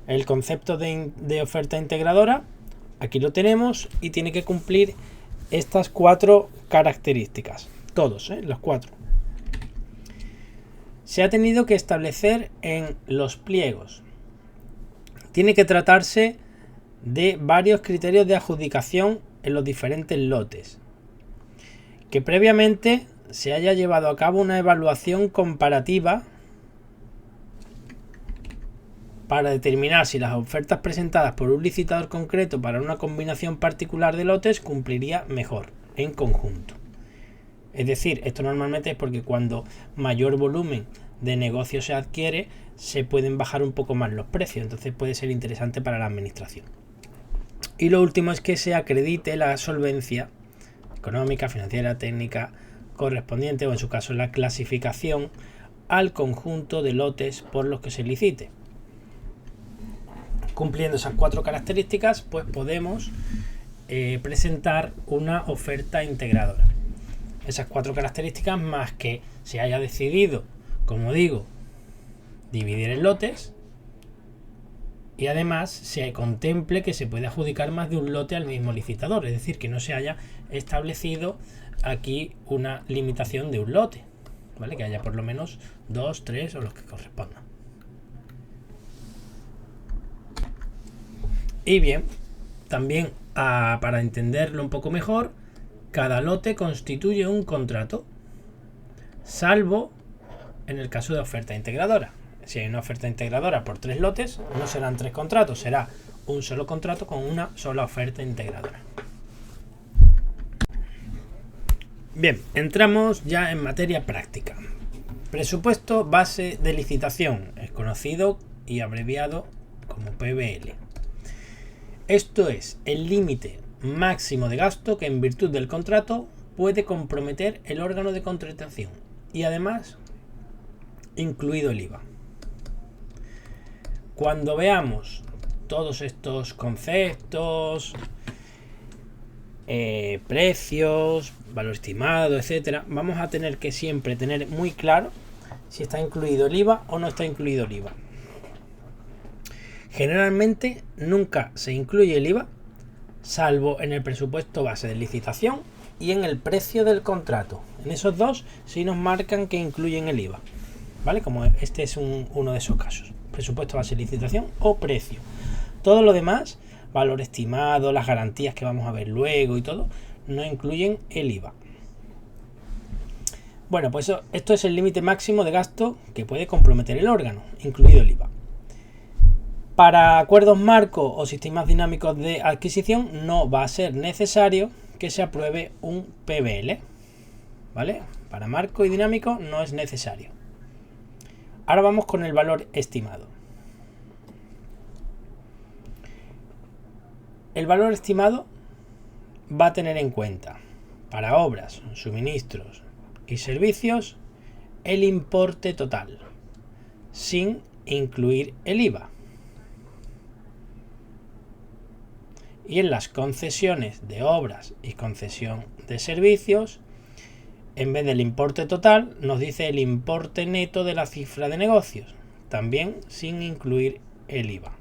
El concepto de oferta integradora, aquí lo tenemos y tiene que cumplir estas 4 características. Todos, los 4. Se ha tenido que establecer en los pliegos. Tiene que tratarse de varios criterios de adjudicación en los diferentes lotes. Que previamente se haya llevado a cabo una evaluación comparativa para determinar si las ofertas presentadas por un licitador concreto para una combinación particular de lotes cumpliría mejor en conjunto. Es decir, esto normalmente es porque cuando mayor volumen de negocio se adquiere, se pueden bajar un poco más los precios, entonces puede ser interesante para la administración. Y lo último es que se acredite la solvencia económica, financiera, técnica correspondiente, o en su caso la clasificación al conjunto de lotes por los que se licite. Cumpliendo esas 4 características, pues podemos presentar una oferta integradora. Esas 4 características, más que se haya decidido, como digo, dividir en lotes, y además se contemple que se puede adjudicar más de un lote al mismo licitador, es decir, que no se haya establecido aquí una limitación de un lote, ¿vale? Que haya por lo menos 2, 3 o los que correspondan. Y bien, también para entenderlo un poco mejor, cada lote constituye un contrato, salvo en el caso de oferta integradora. Si hay una oferta integradora por 3 lotes, no serán 3 contratos, será un solo contrato con una sola oferta integradora. Bien, entramos ya en materia práctica. Presupuesto base de licitación, es conocido y abreviado como PBL. Esto es el límite máximo de gasto que en virtud del contrato puede comprometer el órgano de contratación y además incluido el IVA. Cuando veamos todos estos conceptos, precios, valor estimado, etcétera, vamos a tener que siempre tener muy claro si está incluido el IVA o no está incluido el IVA. Generalmente nunca se incluye el IVA, salvo en el presupuesto base de licitación y en el precio del contrato. En esos dos sí nos marcan que incluyen el IVA, ¿vale? Como este es uno de esos casos. Presupuesto base de licitación o precio. Todo lo demás, valor estimado, las garantías que vamos a ver luego y todo, no incluyen el IVA. Bueno, pues esto es el límite máximo de gasto que puede comprometer el órgano, incluido el IVA. Para acuerdos marco o sistemas dinámicos de adquisición no va a ser necesario que se apruebe un PBL, ¿vale? Para marco y dinámico no es necesario. Ahora vamos con el valor estimado. El valor estimado va a tener en cuenta para obras, suministros y servicios el importe total, sin incluir el IVA. Y en las concesiones de obras y concesión de servicios, en vez del importe total, nos dice el importe neto de la cifra de negocios, también sin incluir el IVA.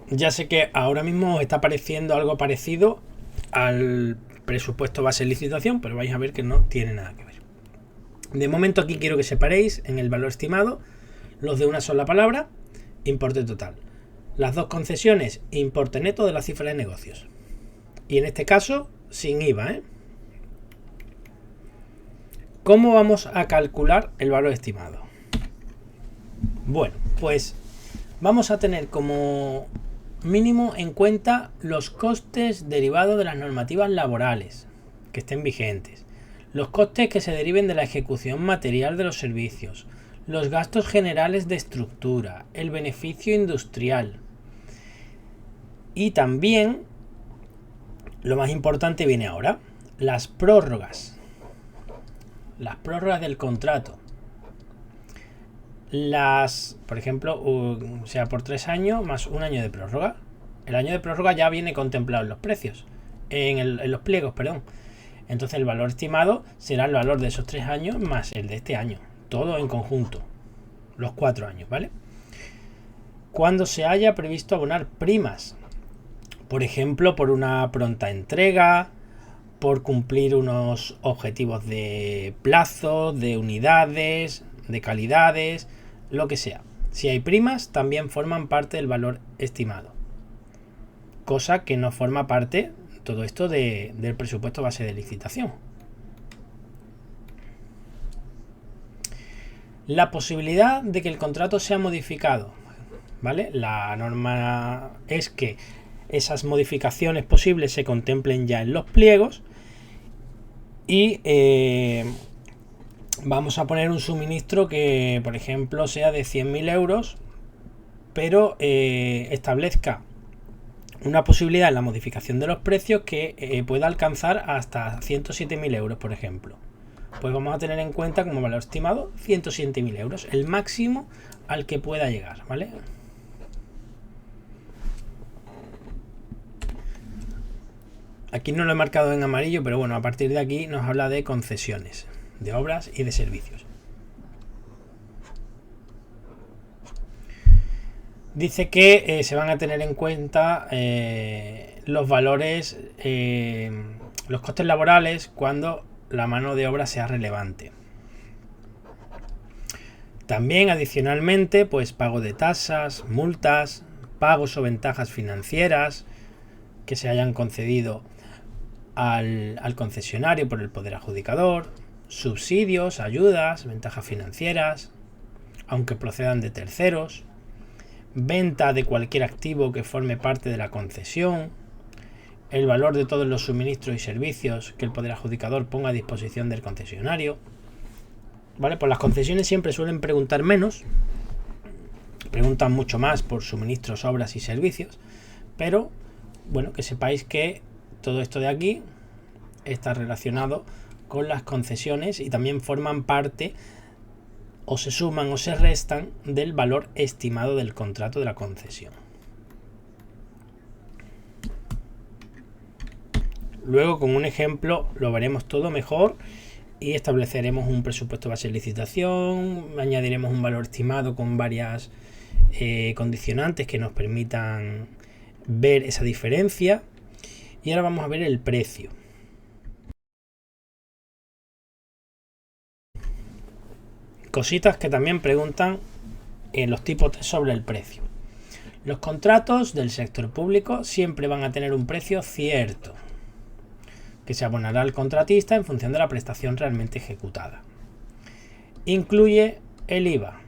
Ya sé que ahora mismo está pareciendo algo parecido al presupuesto base de licitación, pero vais a ver que no tiene nada que ver. De momento aquí quiero que separéis en el valor estimado los de una sola palabra, importe total. Las dos concesiones, importe neto de la cifra de negocios. Y en este caso, sin IVA, ¿eh? ¿Cómo vamos a calcular el valor estimado? Bueno, pues vamos a tener como mínimo en cuenta los costes derivados de las normativas laborales que estén vigentes, los costes que se deriven de la ejecución material de los servicios, los gastos generales de estructura, el beneficio industrial. Y también, lo más importante viene ahora, las prórrogas. Las prórrogas del contrato. Por ejemplo, sea por 3 años más un año de prórroga. El año de prórroga ya viene contemplado en los precios, en los pliegos, perdón. Entonces el valor estimado será el valor de esos 3 años más el de este año. Todo en conjunto. Los 4 años, ¿vale? Cuando se haya previsto abonar primas. Por ejemplo, por una pronta entrega, por cumplir unos objetivos de plazo, de unidades, de calidades, lo que sea. Si hay primas, también forman parte del valor estimado. Cosa que no forma parte todo esto del presupuesto base de licitación. La posibilidad de que el contrato sea modificado, ¿vale? La norma es que esas modificaciones posibles se contemplen ya en los pliegos y vamos a poner un suministro que, por ejemplo, sea de 100.000 euros, pero establezca una posibilidad en la modificación de los precios que pueda alcanzar hasta 107.000 euros, por ejemplo. Pues vamos a tener en cuenta como valor estimado 107.000 euros, el máximo al que pueda llegar, ¿vale? Aquí no lo he marcado en amarillo, pero bueno, a partir de aquí nos habla de concesiones, de obras y de servicios. Dice que se van a tener en cuenta los valores, los costes laborales cuando la mano de obra sea relevante. También adicionalmente, pues pago de tasas, multas, pagos o ventajas financieras que se hayan concedido al concesionario por el poder adjudicador, subsidios, ayudas, ventajas financieras, aunque procedan de terceros, venta de cualquier activo que forme parte de la concesión, el valor de todos los suministros y servicios que el poder adjudicador ponga a disposición del concesionario. ¿Vale? Pues las concesiones siempre suelen preguntar menos, preguntan mucho más por suministros, obras y servicios, pero bueno, que sepáis que todo esto de aquí está relacionado con las concesiones y también forman parte o se suman o se restan del valor estimado del contrato de la concesión. Luego con un ejemplo lo veremos todo mejor y estableceremos un presupuesto base de licitación, añadiremos un valor estimado con varias condicionantes que nos permitan ver esa diferencia y ahora vamos a ver el precio. Cositas que también preguntan en los tipos sobre el precio. Los contratos del sector público siempre van a tener un precio cierto, que se abonará al contratista en función de la prestación realmente ejecutada. Incluye el IVA.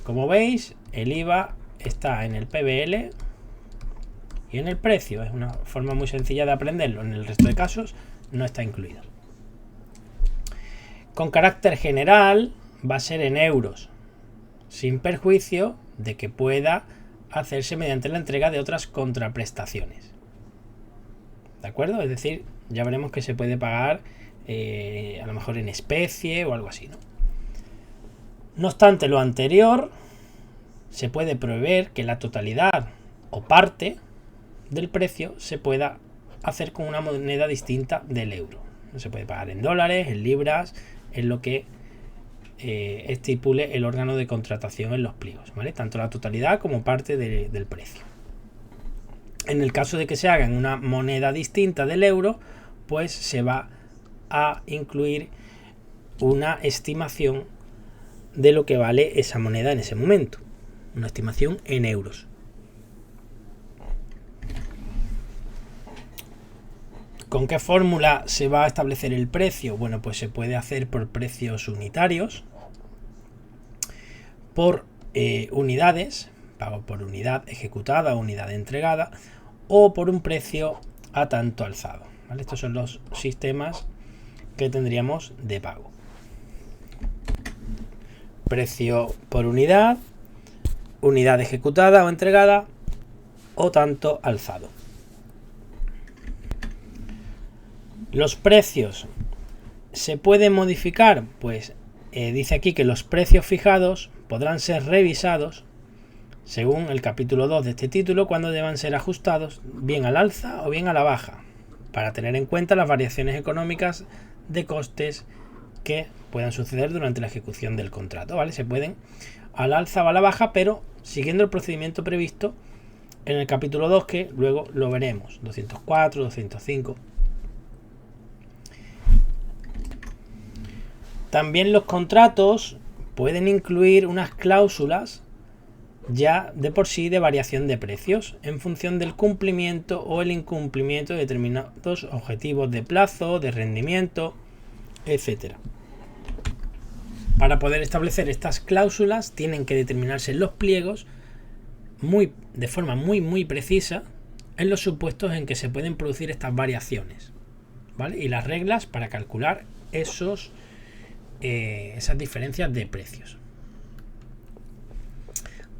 Como veis, el IVA está en el PBL y en el precio. Es una forma muy sencilla de aprenderlo. En el resto de casos no está incluido. Con carácter general va a ser en euros, sin perjuicio de que pueda hacerse mediante la entrega de otras contraprestaciones. ¿De acuerdo? Es decir, ya veremos que se puede pagar a lo mejor en especie o algo así, ¿no? No obstante lo anterior, se puede prever que la totalidad o parte del precio se pueda hacer con una moneda distinta del euro. No se puede pagar en dólares, en libras, en lo que estipule el órgano de contratación en los pliegos, ¿vale? Tanto la totalidad como parte del precio. En el caso de que se haga en una moneda distinta del euro, pues se va a incluir una estimación de lo que vale esa moneda en ese momento. Una estimación en euros. ¿Con qué fórmula se va a establecer el precio? Bueno, pues se puede hacer por precios unitarios, por unidades, pago por unidad ejecutada o unidad entregada, o por un precio a tanto alzado, ¿vale? Estos son los sistemas que tendríamos de pago. Precio por unidad, unidad ejecutada o entregada, o tanto alzado. Los precios se pueden modificar, pues dice aquí que los precios fijados podrán ser revisados según el capítulo 2 de este título cuando deban ser ajustados bien al alza o bien a la baja para tener en cuenta las variaciones económicas de costes que puedan suceder durante la ejecución del contrato, ¿vale? Se pueden al alza o a la baja, pero siguiendo el procedimiento previsto en el capítulo 2, que luego lo veremos, 204, 205. También los contratos pueden incluir unas cláusulas ya de por sí de variación de precios en función del cumplimiento o el incumplimiento de determinados objetivos de plazo, de rendimiento, etcétera. Para poder establecer estas cláusulas tienen que determinarse los pliegos de forma muy precisa en los supuestos en que se pueden producir estas variaciones, ¿vale? Y las reglas para calcular esas diferencias de precios.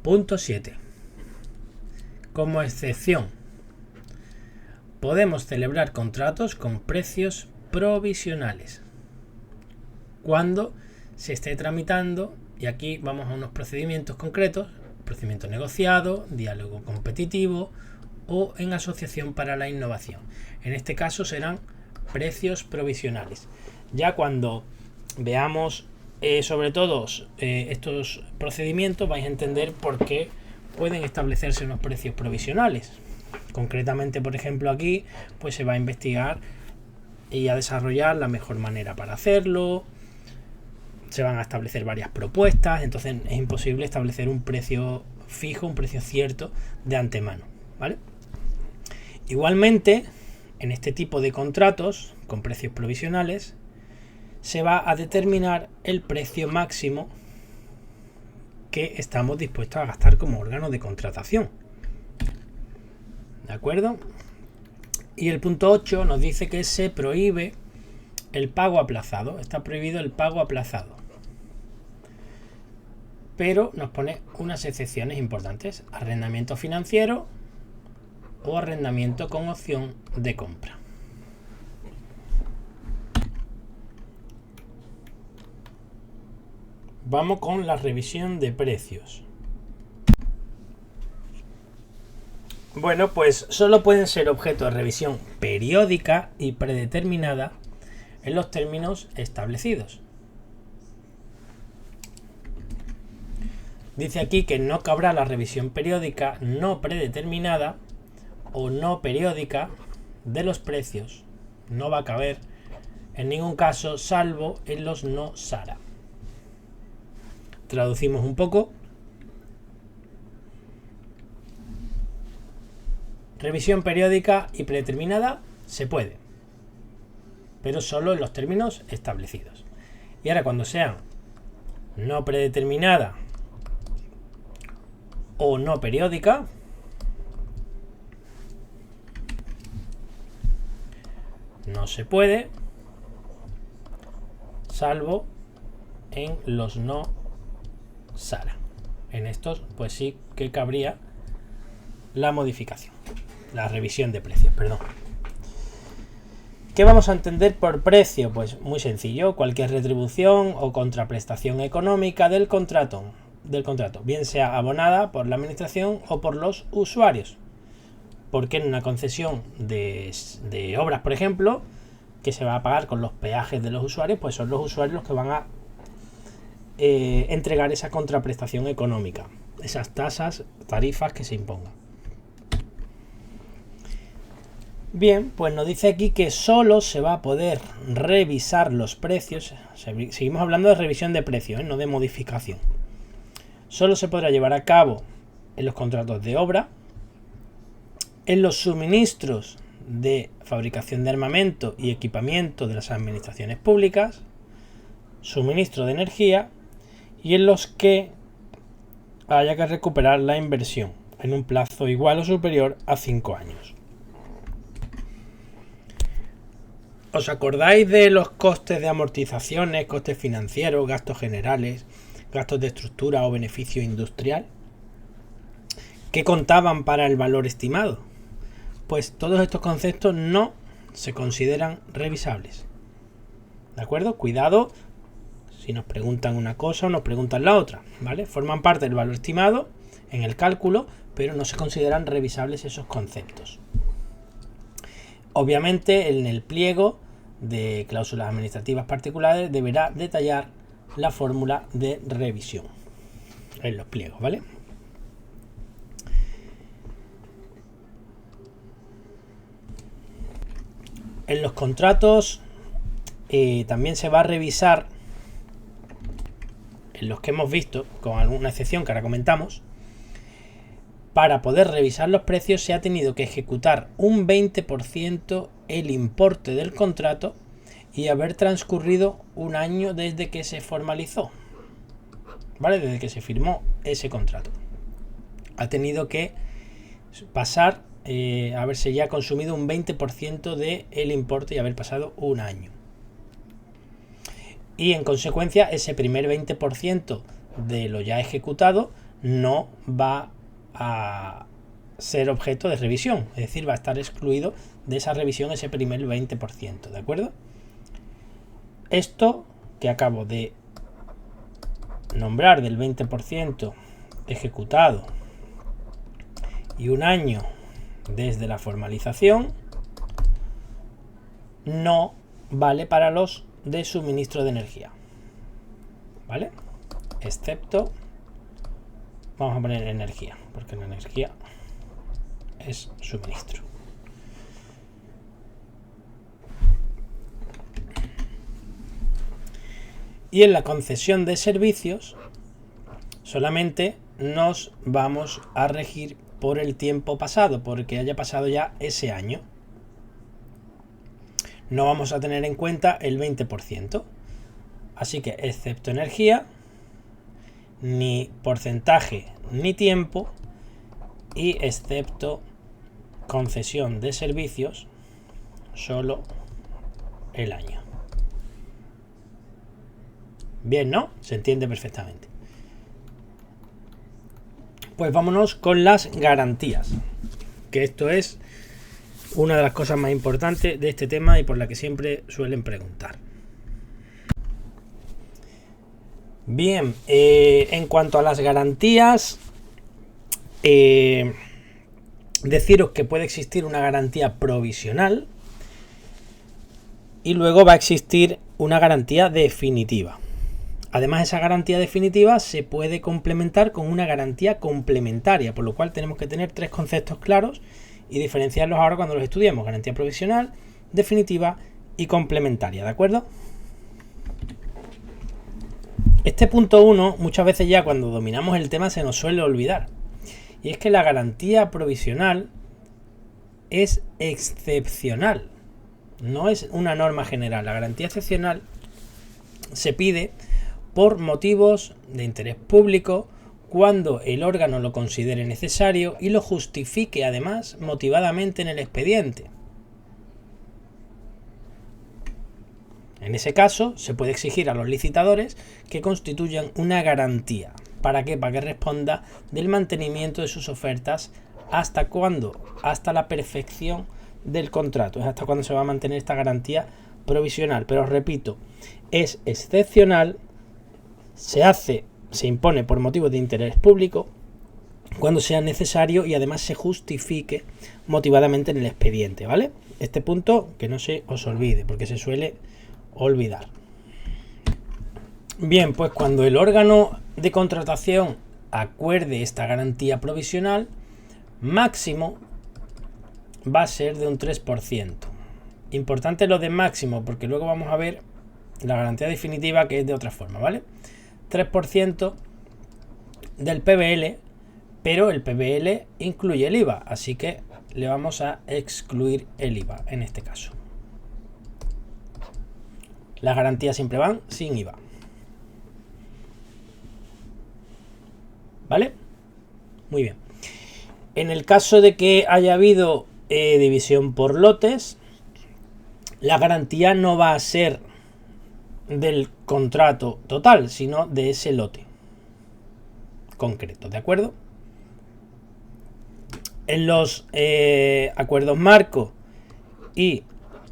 Punto 7. Como excepción, podemos celebrar contratos con precios provisionales cuando se esté tramitando, y aquí vamos a unos procedimientos concretos: procedimiento negociado, diálogo competitivo o en asociación para la innovación. En este caso serán precios provisionales. Ya cuando veamos sobre todo estos procedimientos, vais a entender por qué pueden establecerse unos precios provisionales. Concretamente, por ejemplo, aquí pues se va a investigar y a desarrollar la mejor manera para hacerlo. Se van a establecer varias propuestas, entonces es imposible establecer un precio fijo, un precio cierto de antemano, ¿vale? Igualmente, en este tipo de contratos con precios provisionales se va a determinar el precio máximo que estamos dispuestos a gastar como órgano de contratación. ¿De acuerdo? Y el punto 8 nos dice que se prohíbe el pago aplazado. Está prohibido el pago aplazado. Pero nos pone unas excepciones importantes: arrendamiento financiero o arrendamiento con opción de compra. Vamos con la revisión de precios. Bueno, pues solo pueden ser objeto de revisión periódica y predeterminada en los términos establecidos. Dice aquí que no cabrá la revisión periódica no predeterminada o no periódica de los precios. No va a caber en ningún caso, salvo en los no SARA. Traducimos un poco. Revisión periódica y predeterminada se puede, pero solo en los términos establecidos. Y ahora, cuando sean no predeterminada o no periódica, no se puede, salvo en los no SARA. En estos pues sí que cabría la modificación, la revisión de precios, perdón. ¿Qué vamos a entender por precio? Pues muy sencillo: cualquier retribución o contraprestación económica del contrato, bien sea abonada por la administración o por los usuarios. Porque en una concesión de obras, por ejemplo, que se va a pagar con los peajes de los usuarios, pues son los usuarios los que van a entregar esa contraprestación económica, esas tasas, tarifas que se impongan. Bien, pues nos dice aquí que solo se va a poder revisar los precios. Seguimos hablando de revisión de precios, no de modificación. Solo se podrá llevar a cabo en los contratos de obra, en los suministros de fabricación de armamento y equipamiento de las administraciones públicas, suministro de energía, y en los que haya que recuperar la inversión en un plazo igual o superior a 5 años. ¿Os acordáis de los costes de amortizaciones, costes financieros, gastos generales, gastos de estructura o beneficio industrial que contaban para el valor estimado? Pues todos estos conceptos no se consideran revisables. ¿De acuerdo? Cuidado si nos preguntan una cosa o nos preguntan la otra, ¿vale? Forman parte del valor estimado en el cálculo, pero no se consideran revisables esos conceptos. Obviamente, en el pliego de cláusulas administrativas particulares deberá detallar la fórmula de revisión en los pliegos, ¿vale? En los contratos también se va a revisar, en los que hemos visto, con alguna excepción que ahora comentamos, para poder revisar los precios se ha tenido que ejecutar un 20% el importe del contrato y haber transcurrido un año desde que se formalizó, ¿vale? Desde que se firmó ese contrato. Ha tenido que pasar, haberse ya consumido un 20% del importe y haber pasado un año. Y en consecuencia ese primer 20% de lo ya ejecutado no va a ser objeto de revisión, es decir, va a estar excluido de esa revisión ese primer 20%, ¿de acuerdo? Esto que acabo de nombrar del 20% ejecutado y un año desde la formalización no vale para los de suministro de energía, ¿vale? Excepto, vamos a poner energía, porque la energía es suministro. Y en la concesión de servicios solamente nos vamos a regir por el tiempo pasado, porque haya pasado ya ese año. No vamos a tener en cuenta el 20%. Así que excepto energía, ni porcentaje ni tiempo, y excepto concesión de servicios, solo el año. Bien, ¿no? Se entiende perfectamente. Pues vámonos con las garantías, que esto es una de las cosas más importantes de este tema y por la que siempre suelen preguntar. Bien, en cuanto a las garantías, deciros que puede existir una garantía provisional y luego va a existir una garantía definitiva. Además, esa garantía definitiva se puede complementar con una garantía complementaria, por lo cual tenemos que tener tres conceptos claros y diferenciarlos ahora cuando los estudiemos: garantía provisional, definitiva y complementaria, ¿de acuerdo? Este punto 1 muchas veces ya cuando dominamos el tema se nos suele olvidar, y es que la garantía provisional es excepcional, no es una norma general. La garantía excepcional se pide por motivos de interés público, cuando el órgano lo considere necesario y lo justifique además motivadamente en el expediente. En ese caso se puede exigir a los licitadores que constituyan una garantía. ¿Para qué? Para que responda del mantenimiento de sus ofertas. ¿Hasta cuándo? Hasta la perfección del contrato. Es hasta cuándo se va a mantener esta garantía provisional. Pero os repito, es excepcional, se impone por motivos de interés público cuando sea necesario y además se justifique motivadamente en el expediente, ¿vale? Este punto que no se os olvide, porque se suele olvidar. Bien, pues cuando el órgano de contratación acuerde esta garantía provisional, máximo va a ser de un 3%. Importante lo de máximo, porque luego vamos a ver la garantía definitiva, que es de otra forma, ¿vale? 3% del PBL, pero el PBL incluye el IVA, así que le vamos a excluir el IVA en este caso. Las garantías siempre van sin IVA, ¿vale? Muy bien. En el caso de que haya habido división por lotes, la garantía no va a ser del contrato total, sino de ese lote concreto, ¿de acuerdo? En los acuerdos marco y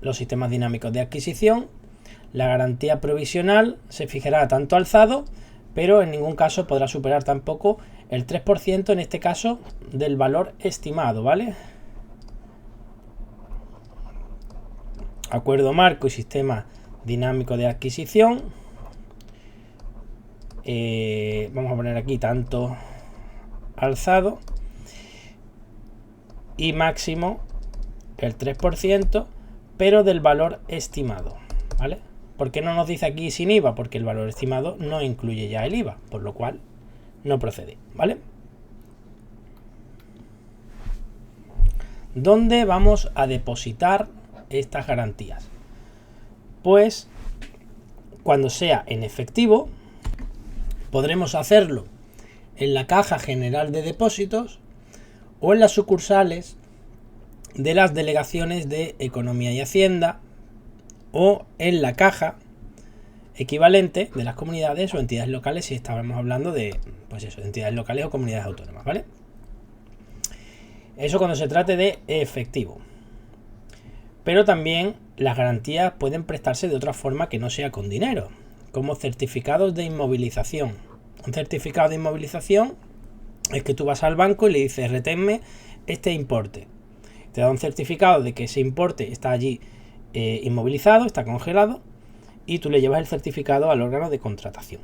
los sistemas dinámicos de adquisición, la garantía provisional se fijará tanto alzado, pero en ningún caso podrá superar tampoco el 3%, en este caso, del valor estimado, ¿vale? Acuerdo marco y sistema dinámico de adquisición. Vamos a poner aquí tanto alzado y máximo el 3%, pero del valor estimado, ¿vale? ¿Por qué no nos dice aquí sin IVA? Porque el valor estimado no incluye ya el IVA, por lo cual no procede, ¿vale? ¿Dónde vamos a depositar estas garantías? Pues cuando sea en efectivo, podremos hacerlo en la Caja General de Depósitos o en las sucursales de las delegaciones de Economía y Hacienda o en la caja equivalente de las comunidades o entidades locales, si estábamos hablando de, pues eso, entidades locales o comunidades autónomas, ¿vale? Eso cuando se trate de efectivo. Pero también las garantías pueden prestarse de otra forma que no sea con dinero, como certificados de inmovilización. Un certificado de inmovilización es que tú vas al banco y le dices, reténme este importe. Te da un certificado de que ese importe está allí inmovilizado, está congelado, y tú le llevas el certificado al órgano de contratación.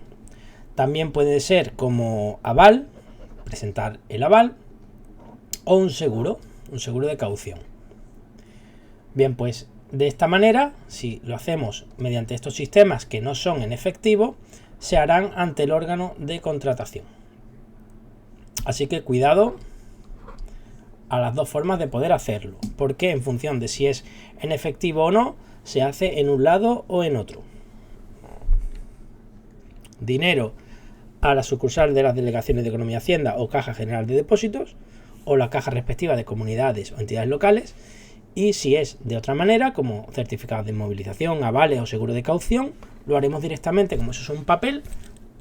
También puede ser como aval, presentar el aval, o un seguro de caución. Bien, pues de esta manera, si lo hacemos mediante estos sistemas que no son en efectivo, se harán ante el órgano de contratación. Así que cuidado a las dos formas de poder hacerlo, porque en función de si es en efectivo o no, se hace en un lado o en otro. Dinero a la sucursal de las delegaciones de Economía y Hacienda o Caja General de Depósitos, o la caja respectiva de comunidades o entidades locales, y si es de otra manera, como certificados de inmovilización, avales o seguro de caución, lo haremos directamente, como eso es un papel,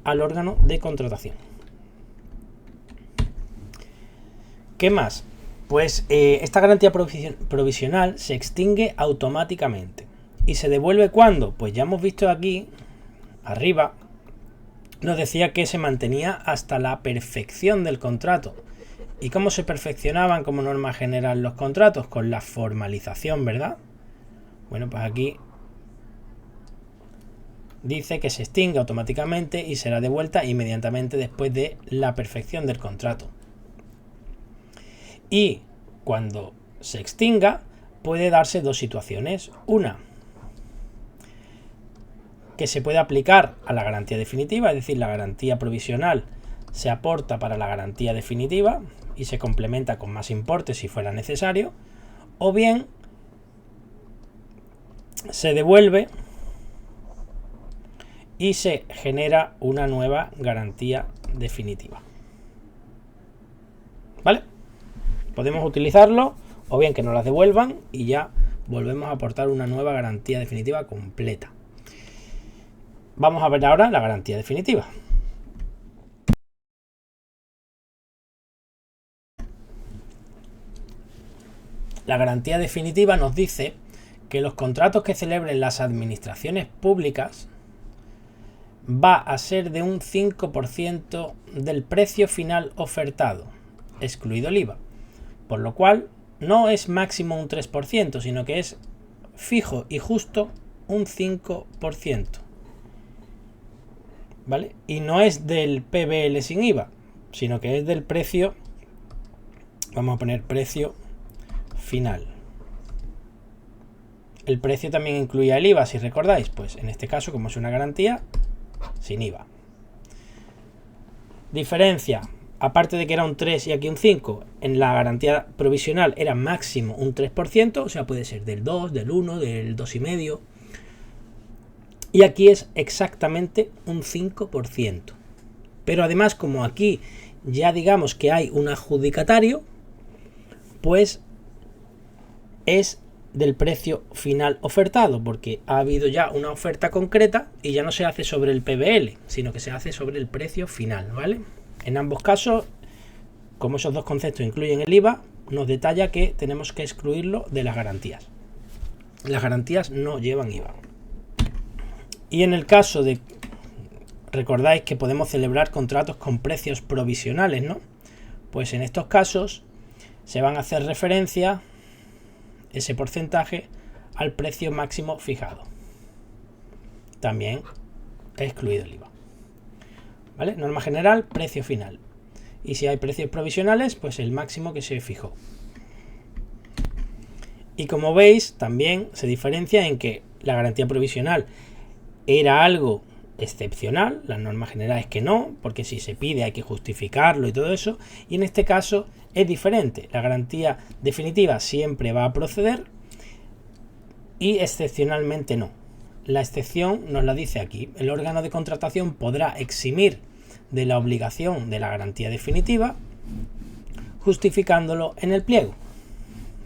al órgano de contratación. ¿Qué más? Pues esta garantía provisional se extingue automáticamente. ¿Y se devuelve cuándo? Pues ya hemos visto aquí, arriba, nos decía que se mantenía hasta la perfección del contrato. ¿Y cómo se perfeccionaban como norma general los contratos? Con la formalización, ¿verdad? Bueno, pues aquí dice que se extingue automáticamente y será devuelta inmediatamente después de la perfección del contrato. Y cuando se extinga, puede darse dos situaciones. Una, que se puede aplicar a la garantía definitiva, es decir, la garantía provisional se aporta para la garantía definitiva y se complementa con más importe si fuera necesario, o bien se devuelve y se genera una nueva garantía definitiva. ¿Vale? Podemos utilizarlo o bien que nos las devuelvan y ya volvemos a aportar una nueva garantía definitiva completa. Vamos a ver ahora la garantía definitiva. La garantía definitiva nos dice que los contratos que celebren las administraciones públicas va a ser de un 5% del precio final ofertado, excluido el IVA, por lo cual no es máximo un 3%, sino que es fijo y justo un 5%. ¿Vale? Y no es del PBL sin IVA, sino que es del precio, vamos a poner precio final. El precio también incluía el IVA, si recordáis, pues en este caso, como es una garantía, sin IVA. Diferencia, aparte de que era un 3 y aquí un 5, en la garantía provisional era máximo un 3%, o sea, puede ser del 2, del 1, del 2,5%. Y aquí es exactamente un 5%. Pero además, como aquí ya digamos que hay un adjudicatario, pues es del precio final ofertado, porque ha habido ya una oferta concreta y ya no se hace sobre el PBL, sino que se hace sobre el precio final, ¿vale? En ambos casos, como esos dos conceptos incluyen el IVA, nos detalla que tenemos que excluirlo de las garantías. Las garantías no llevan IVA. Y en el caso de, recordáis que podemos celebrar contratos con precios provisionales, ¿no? Pues en estos casos se van a hacer referencia ese porcentaje al precio máximo fijado. También excluido el IVA. ¿Vale? Norma general, precio final. Y si hay precios provisionales, pues el máximo que se fijó. Y como veis, también se diferencia en que la garantía provisional era algo excepcional. La norma general es que no, porque si se pide hay que justificarlo y todo eso, y en este caso es diferente. La garantía definitiva siempre va a proceder y excepcionalmente no. La excepción nos la dice aquí. El órgano de contratación podrá eximir de la obligación de la garantía definitiva justificándolo en el pliego,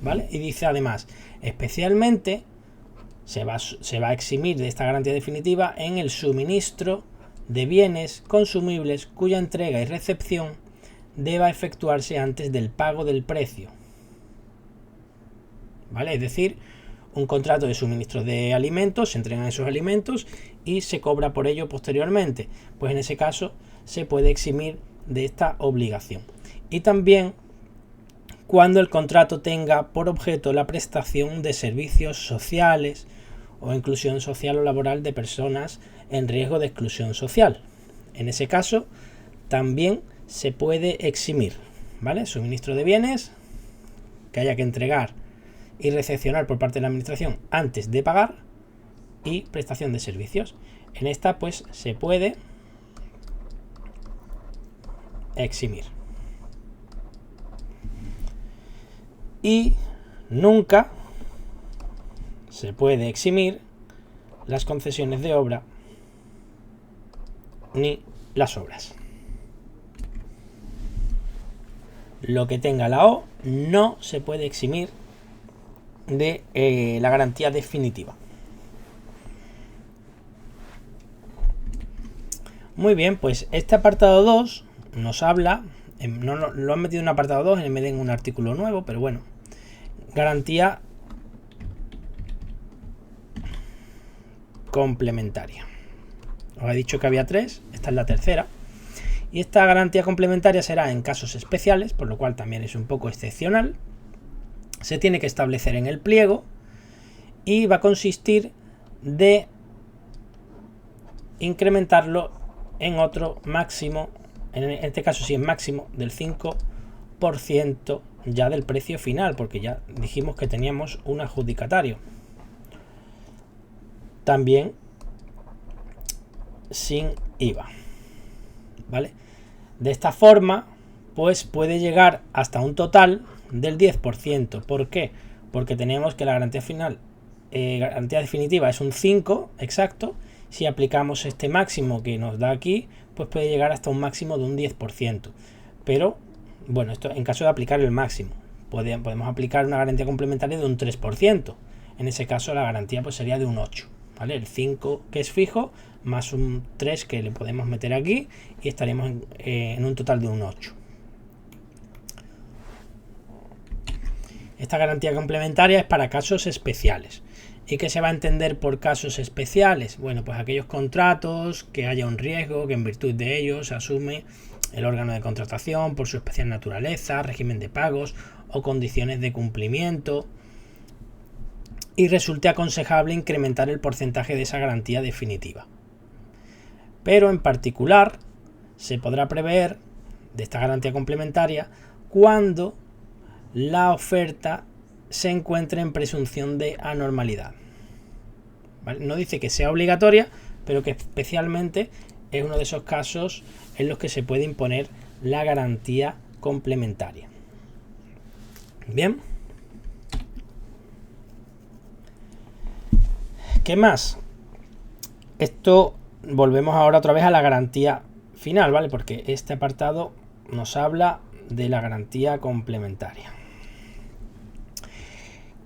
¿vale? Y dice además, especialmente se va a eximir de esta garantía definitiva en el suministro de bienes consumibles cuya entrega y recepción deba efectuarse antes del pago del precio, ¿vale? Es decir, un contrato de suministro de alimentos, se entregan esos alimentos y se cobra por ello posteriormente. Pues en ese caso se puede eximir de esta obligación. Y también cuando el contrato tenga por objeto la prestación de servicios sociales o inclusión social o laboral de personas en riesgo de exclusión social. En ese caso también se puede eximir, ¿vale? Suministro de bienes que haya que entregar y recepcionar por parte de la administración antes de pagar y prestación de servicios. En esta pues se puede eximir. Y nunca se puede eximir las concesiones de obra ni las obras. Lo que tenga la O no se puede eximir de la garantía definitiva. Muy bien, pues este apartado 2 nos habla, no lo han metido en un apartado 2 en vez de en un artículo nuevo, pero bueno, garantía complementaria. Os he dicho que había 3, esta es la tercera. Y esta garantía complementaria será en casos especiales, por lo cual también es un poco excepcional. Se tiene que establecer en el pliego y va a consistir de incrementarlo en otro máximo, en este caso sí es máximo del 5% ya del precio final, porque ya dijimos que teníamos un adjudicatario. También sin IVA, ¿vale? De esta forma, pues puede llegar hasta un total del 10%. ¿Por qué? Porque tenemos que la garantía final, garantía definitiva es un 5 exacto. Si aplicamos este máximo que nos da aquí, pues puede llegar hasta un máximo de un 10%. Pero, bueno, esto en caso de aplicar el máximo. Podemos aplicar una garantía complementaria de un 3%. En ese caso la garantía pues sería de un 8%. ¿Vale? El 5 que es fijo, más un 3 que le podemos meter aquí y estaríamos en un total de un 8. Esta garantía complementaria es para casos especiales. ¿Y qué se va a entender por casos especiales? Bueno, pues aquellos contratos que haya un riesgo, que en virtud de ellos se asume el órgano de contratación por su especial naturaleza, régimen de pagos o condiciones de cumplimiento, y resulte aconsejable incrementar el porcentaje de esa garantía definitiva. Pero en particular se podrá prever de esta garantía complementaria cuando la oferta se encuentre en presunción de anormalidad. ¿Vale? No dice que sea obligatoria, pero que especialmente es uno de esos casos en los que se puede imponer la garantía complementaria. Bien. ¿Qué más? Esto volvemos ahora otra vez a la garantía final, ¿vale? Porque este apartado nos habla de la garantía complementaria.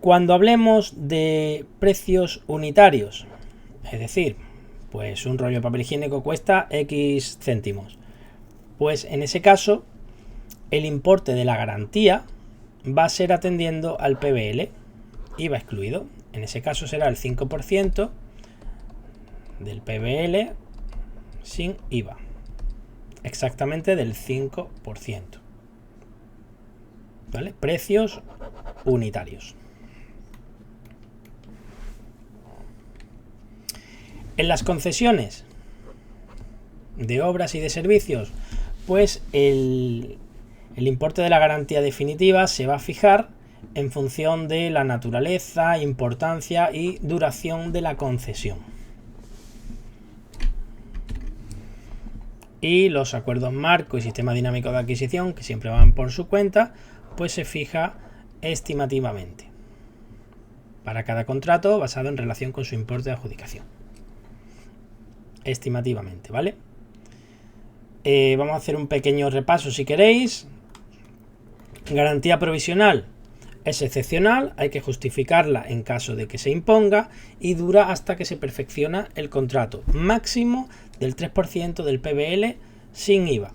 Cuando hablemos de precios unitarios, es decir, pues un rollo de papel higiénico cuesta X céntimos, pues en ese caso el importe de la garantía va a ser atendiendo al PBL, IVA excluido. En ese caso será el 5% del PBL sin IVA, exactamente del 5%. ¿Vale? Precios unitarios. En las concesiones de obras y de servicios, pues el importe de la garantía definitiva se va a fijar en función de la naturaleza, importancia y duración de la concesión. Y los acuerdos marco y sistema dinámico de adquisición, que siempre van por su cuenta, pues se fija estimativamente para cada contrato basado en relación con su importe de adjudicación. Estimativamente, ¿vale? Vamos a hacer un pequeño repaso si queréis. Garantía provisional es excepcional, hay que justificarla en caso de que se imponga y dura hasta que se perfecciona el contrato, máximo del 3% del PBL sin IVA.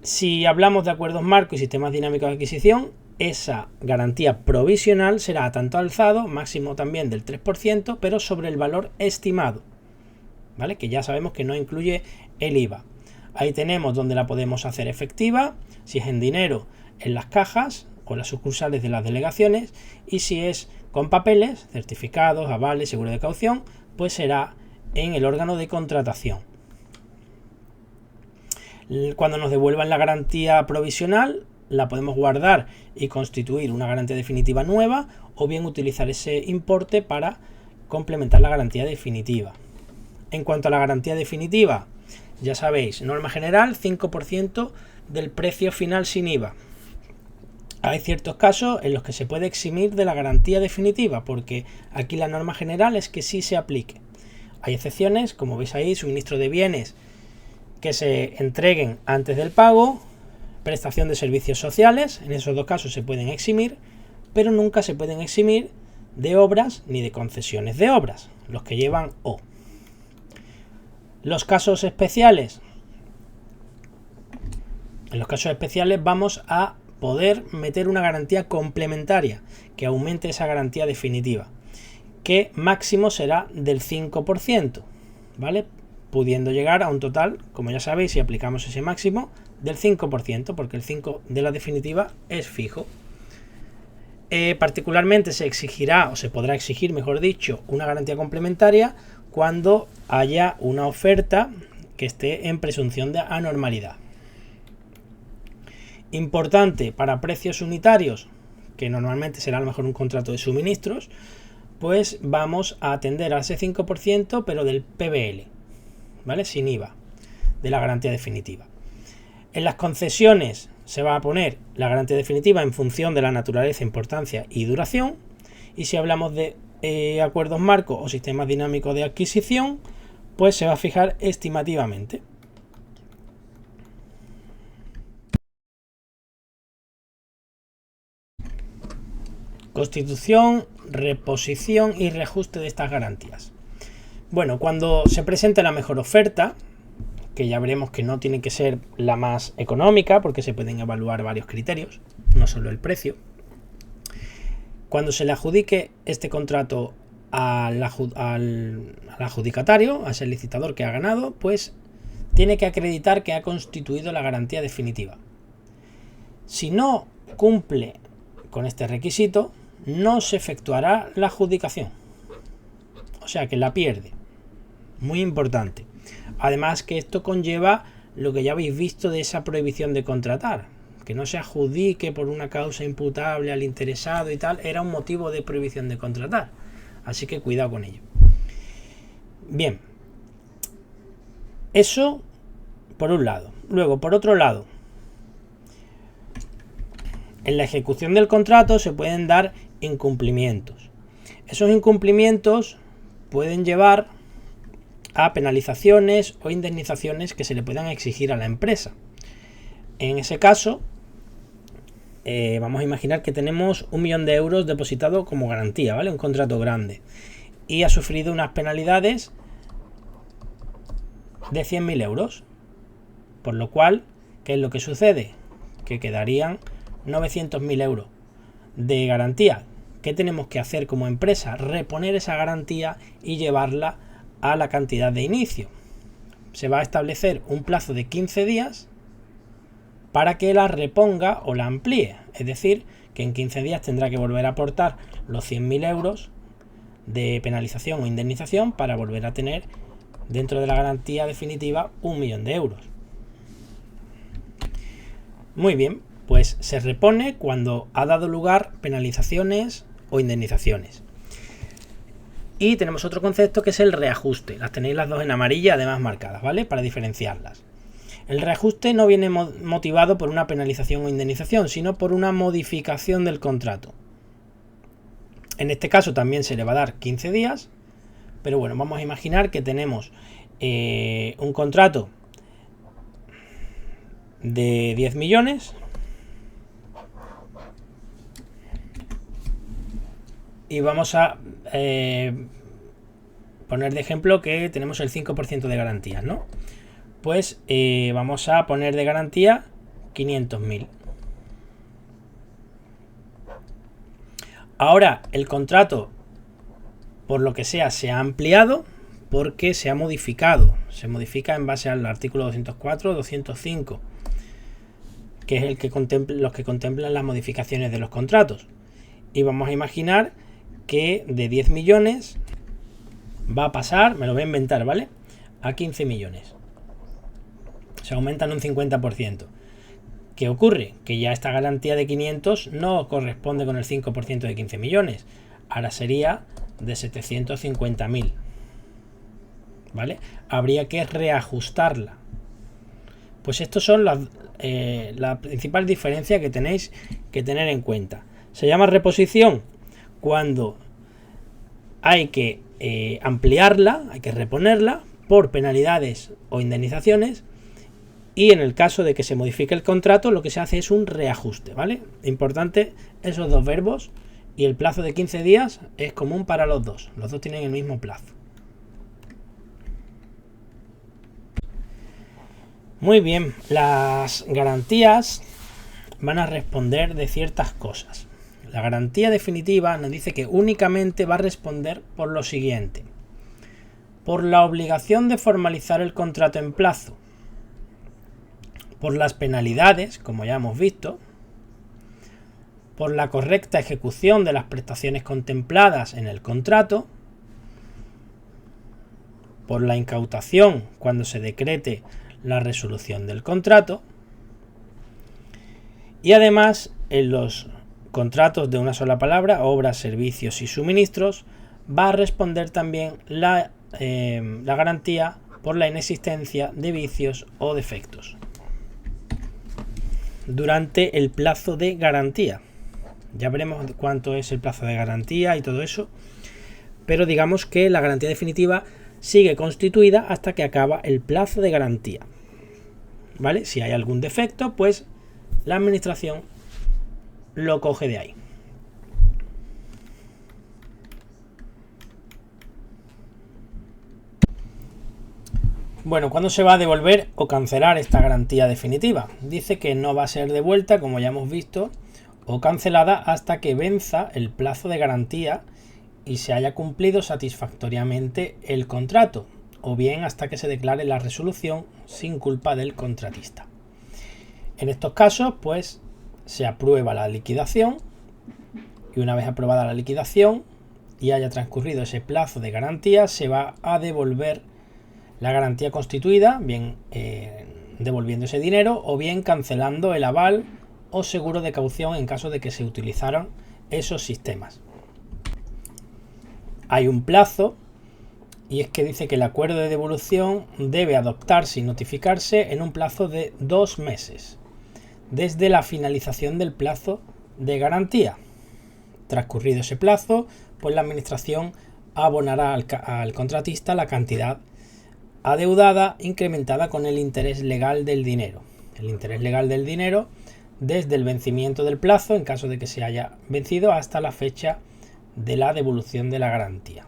Si hablamos de acuerdos marco y sistemas dinámicos de adquisición, esa garantía provisional será a tanto alzado, máximo también del 3%, pero sobre el valor estimado, ¿vale? Que ya sabemos que no incluye el IVA. Ahí tenemos donde la podemos hacer efectiva, si es en dinero, en las cajas o las sucursales de las delegaciones, y si es con papeles, certificados, avales, seguro de caución, pues será en el órgano de contratación. Cuando nos devuelvan la garantía provisional, la podemos guardar y constituir una garantía definitiva nueva, o bien utilizar ese importe para complementar la garantía definitiva. En cuanto a la garantía definitiva, ya sabéis, norma general, 5% del precio final sin IVA. Hay ciertos casos en los que se puede eximir de la garantía definitiva, porque aquí la norma general es que sí se aplique. Hay excepciones, como veis ahí, suministro de bienes que se entreguen antes del pago, prestación de servicios sociales, en esos dos casos se pueden eximir, pero nunca se pueden eximir de obras ni de concesiones de obras, los que llevan O. Los casos especiales. En los casos especiales vamos a poder meter una garantía complementaria que aumente esa garantía definitiva, que máximo será del 5%, ¿vale? Pudiendo llegar a un total, como ya sabéis, si aplicamos ese máximo, del 5%, porque el 5% de la definitiva es fijo. Particularmente se exigirá, o se podrá exigir, mejor dicho, una garantía complementaria cuando haya una oferta que esté en presunción de anormalidad. Importante para precios unitarios, que normalmente será a lo mejor un contrato de suministros, pues vamos a atender a ese 5%, pero del PBL, ¿vale? Sin IVA, de la garantía definitiva. En las concesiones se va a poner la garantía definitiva en función de la naturaleza, importancia y duración. Y si hablamos de acuerdos marco o sistemas dinámicos de adquisición, pues se va a fijar estimativamente. Constitución, reposición y reajuste de estas garantías. Bueno, cuando se presente la mejor oferta, que ya veremos que no tiene que ser la más económica, porque se pueden evaluar varios criterios, no solo el precio. Cuando se le adjudique este contrato al adjudicatario, a ese licitador que ha ganado, pues tiene que acreditar que ha constituido la garantía definitiva. Si no cumple con este requisito, no se efectuará la adjudicación. O sea que la pierde. Muy importante. Además que esto conlleva lo que ya habéis visto de esa prohibición de contratar, que no se adjudique por una causa imputable al interesado y tal, era un motivo de prohibición de contratar. Así que cuidado con ello. Bien, eso por un lado. Luego, por otro lado, en la ejecución del contrato se pueden dar incumplimientos. Esos incumplimientos pueden llevar a penalizaciones o indemnizaciones que se le puedan exigir a la empresa. En ese caso, vamos a imaginar que tenemos 1 millón de euros depositado como garantía, ¿vale? Un contrato grande. Y ha sufrido unas penalidades de 100.000 euros. Por lo cual, ¿qué es lo que sucede? Que quedarían 900.000 euros de garantía. ¿Qué tenemos que hacer como empresa? Reponer esa garantía y llevarla a la cantidad de inicio. Se va a establecer un plazo de 15 días para que la reponga o la amplíe. Es decir, que en 15 días tendrá que volver a aportar los 100.000 euros de penalización o indemnización para volver a tener dentro de la garantía definitiva 1 millón de euros. Muy bien, pues se repone cuando ha dado lugar penalizaciones o indemnizaciones. Y tenemos otro concepto que es el reajuste. Las tenéis las dos en amarilla, además marcadas, ¿vale? Para diferenciarlas. El reajuste no viene motivado por una penalización o indemnización, sino por una modificación del contrato. En este caso también se le va a dar 15 días, pero bueno, vamos a imaginar que tenemos un contrato de 10 millones y vamos a poner de ejemplo que tenemos el 5% de garantías, ¿no? Pues vamos a poner de garantía 500.000. Ahora el contrato, por lo que sea, se ha ampliado porque se ha modificado. Se modifica en base al artículo 204 o 205, que es el que los que contemplan las modificaciones de los contratos. Y vamos a imaginar que de 10 millones va a pasar, me lo voy a inventar, ¿vale?, a 15 millones. Se aumentan un 50%. ¿Qué ocurre? Que ya esta garantía de 500 no corresponde con el 5% de 15 millones. Ahora sería de 750.000. ¿Vale? Habría que reajustarla. Pues estos son la principal diferencia que tenéis que tener en cuenta. Se llama reposición cuando hay que ampliarla, hay que reponerla por penalidades o indemnizaciones. Y en el caso de que se modifique el contrato, lo que se hace es un reajuste, ¿vale? Importante esos dos verbos, y el plazo de 15 días es común para los dos. Los dos tienen el mismo plazo. Muy bien, las garantías van a responder de ciertas cosas. La garantía definitiva nos dice que únicamente va a responder por lo siguiente: por la obligación de formalizar el contrato en plazo, por las penalidades, como ya hemos visto, por la correcta ejecución de las prestaciones contempladas en el contrato, por la incautación cuando se decrete la resolución del contrato, y además en los contratos de una sola palabra, obras, servicios y suministros, va a responder también la garantía por la inexistencia de vicios o defectos durante el plazo de garantía. Ya veremos cuánto es el plazo de garantía y todo eso, pero digamos que la garantía definitiva sigue constituida hasta que acaba el plazo de garantía, ¿vale? Si hay algún defecto, pues la administración lo coge de ahí. Bueno, ¿cuándo se va a devolver o cancelar esta garantía definitiva? Dice que no va a ser devuelta, como ya hemos visto, o cancelada hasta que venza el plazo de garantía y se haya cumplido satisfactoriamente el contrato, o bien hasta que se declare la resolución sin culpa del contratista. En estos casos, pues, se aprueba la liquidación, y una vez aprobada la liquidación y haya transcurrido ese plazo de garantía, se va a devolver la garantía constituida, bien devolviendo ese dinero o bien cancelando el aval o seguro de caución en caso de que se utilizaran esos sistemas. Hay un plazo, y es que dice que el acuerdo de devolución debe adoptarse y notificarse en un plazo de 2 meses desde la finalización del plazo de garantía. Transcurrido ese plazo, pues la administración abonará al contratista la cantidad adeudada incrementada con el interés legal del dinero. El interés legal del dinero desde el vencimiento del plazo, en caso de que se haya vencido, hasta la fecha de la devolución de la garantía.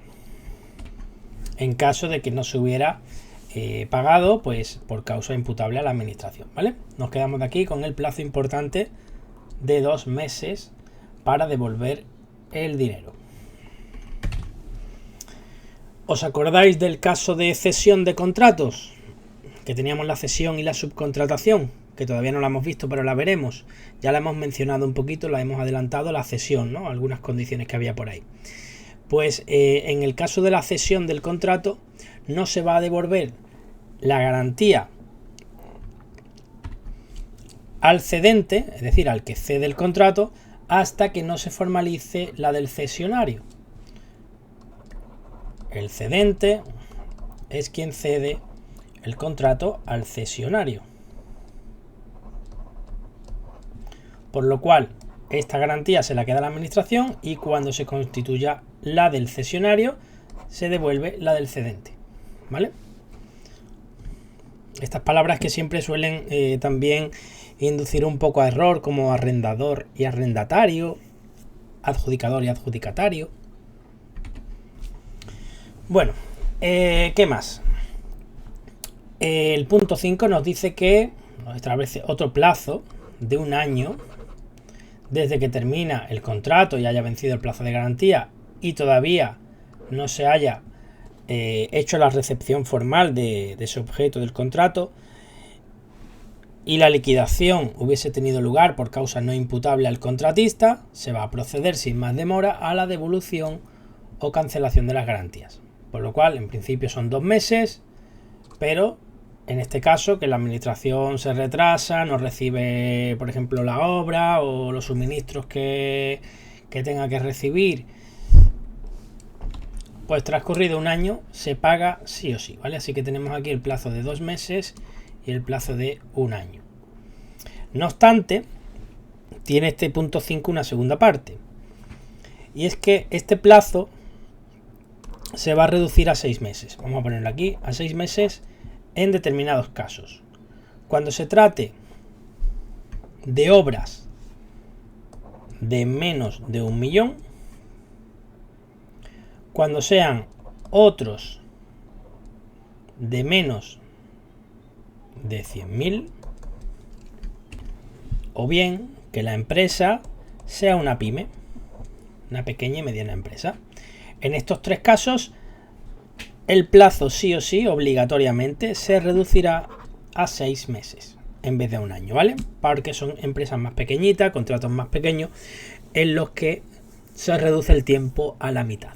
En caso de que no se hubiera pagado, pues por causa imputable a la administración, ¿vale? Nos quedamos de aquí con el plazo importante de 2 meses para devolver el dinero. ¿Os acordáis del caso de cesión de contratos? Que teníamos la cesión y la subcontratación, que todavía no la hemos visto, pero la veremos. Ya la hemos mencionado un poquito, la hemos adelantado, la cesión, ¿no? Algunas condiciones que había por ahí. Pues en el caso de la cesión del contrato, no se va a devolver la garantía al cedente, es decir, al que cede el contrato, hasta que no se formalice la del cesionario. el cedente es quien cede el contrato al cesionario. Por lo cual, esta garantía se la queda la administración y cuando se constituya la del cesionario, se devuelve la del cedente. ¿Vale? Estas palabras que siempre suelen también inducir un poco a error, como arrendador y arrendatario, adjudicador y adjudicatario. Bueno, ¿qué más? El punto 5 nos dice que nos establece otro plazo de un año desde que termina el contrato y haya vencido el plazo de garantía y todavía no se haya hecho la recepción formal de ese objeto del contrato y la liquidación hubiese tenido lugar por causa no imputable al contratista, se va a proceder sin más demora a la devolución o cancelación de las garantías. Por lo cual, en principio son 2 meses, pero en este caso que la administración se retrasa, no recibe, por ejemplo, la obra o los suministros que tenga que recibir, pues transcurrido un año se paga sí o sí, ¿vale? Así que tenemos aquí el plazo de 2 meses y el plazo de un año. No obstante, tiene este punto 5 una segunda parte. Y es que este plazo se va a reducir a 6 meses. Vamos a ponerlo aquí, a 6 meses en determinados casos. Cuando se trate de obras de menos de 1 millón, cuando sean otros de menos de 100.000, o bien que la empresa sea una pyme, una pequeña y mediana empresa. En estos 3 casos, el plazo sí o sí, obligatoriamente, se reducirá a 6 meses en vez de un año, ¿vale? Porque son empresas más pequeñitas, contratos más pequeños, en los que se reduce el tiempo a la mitad.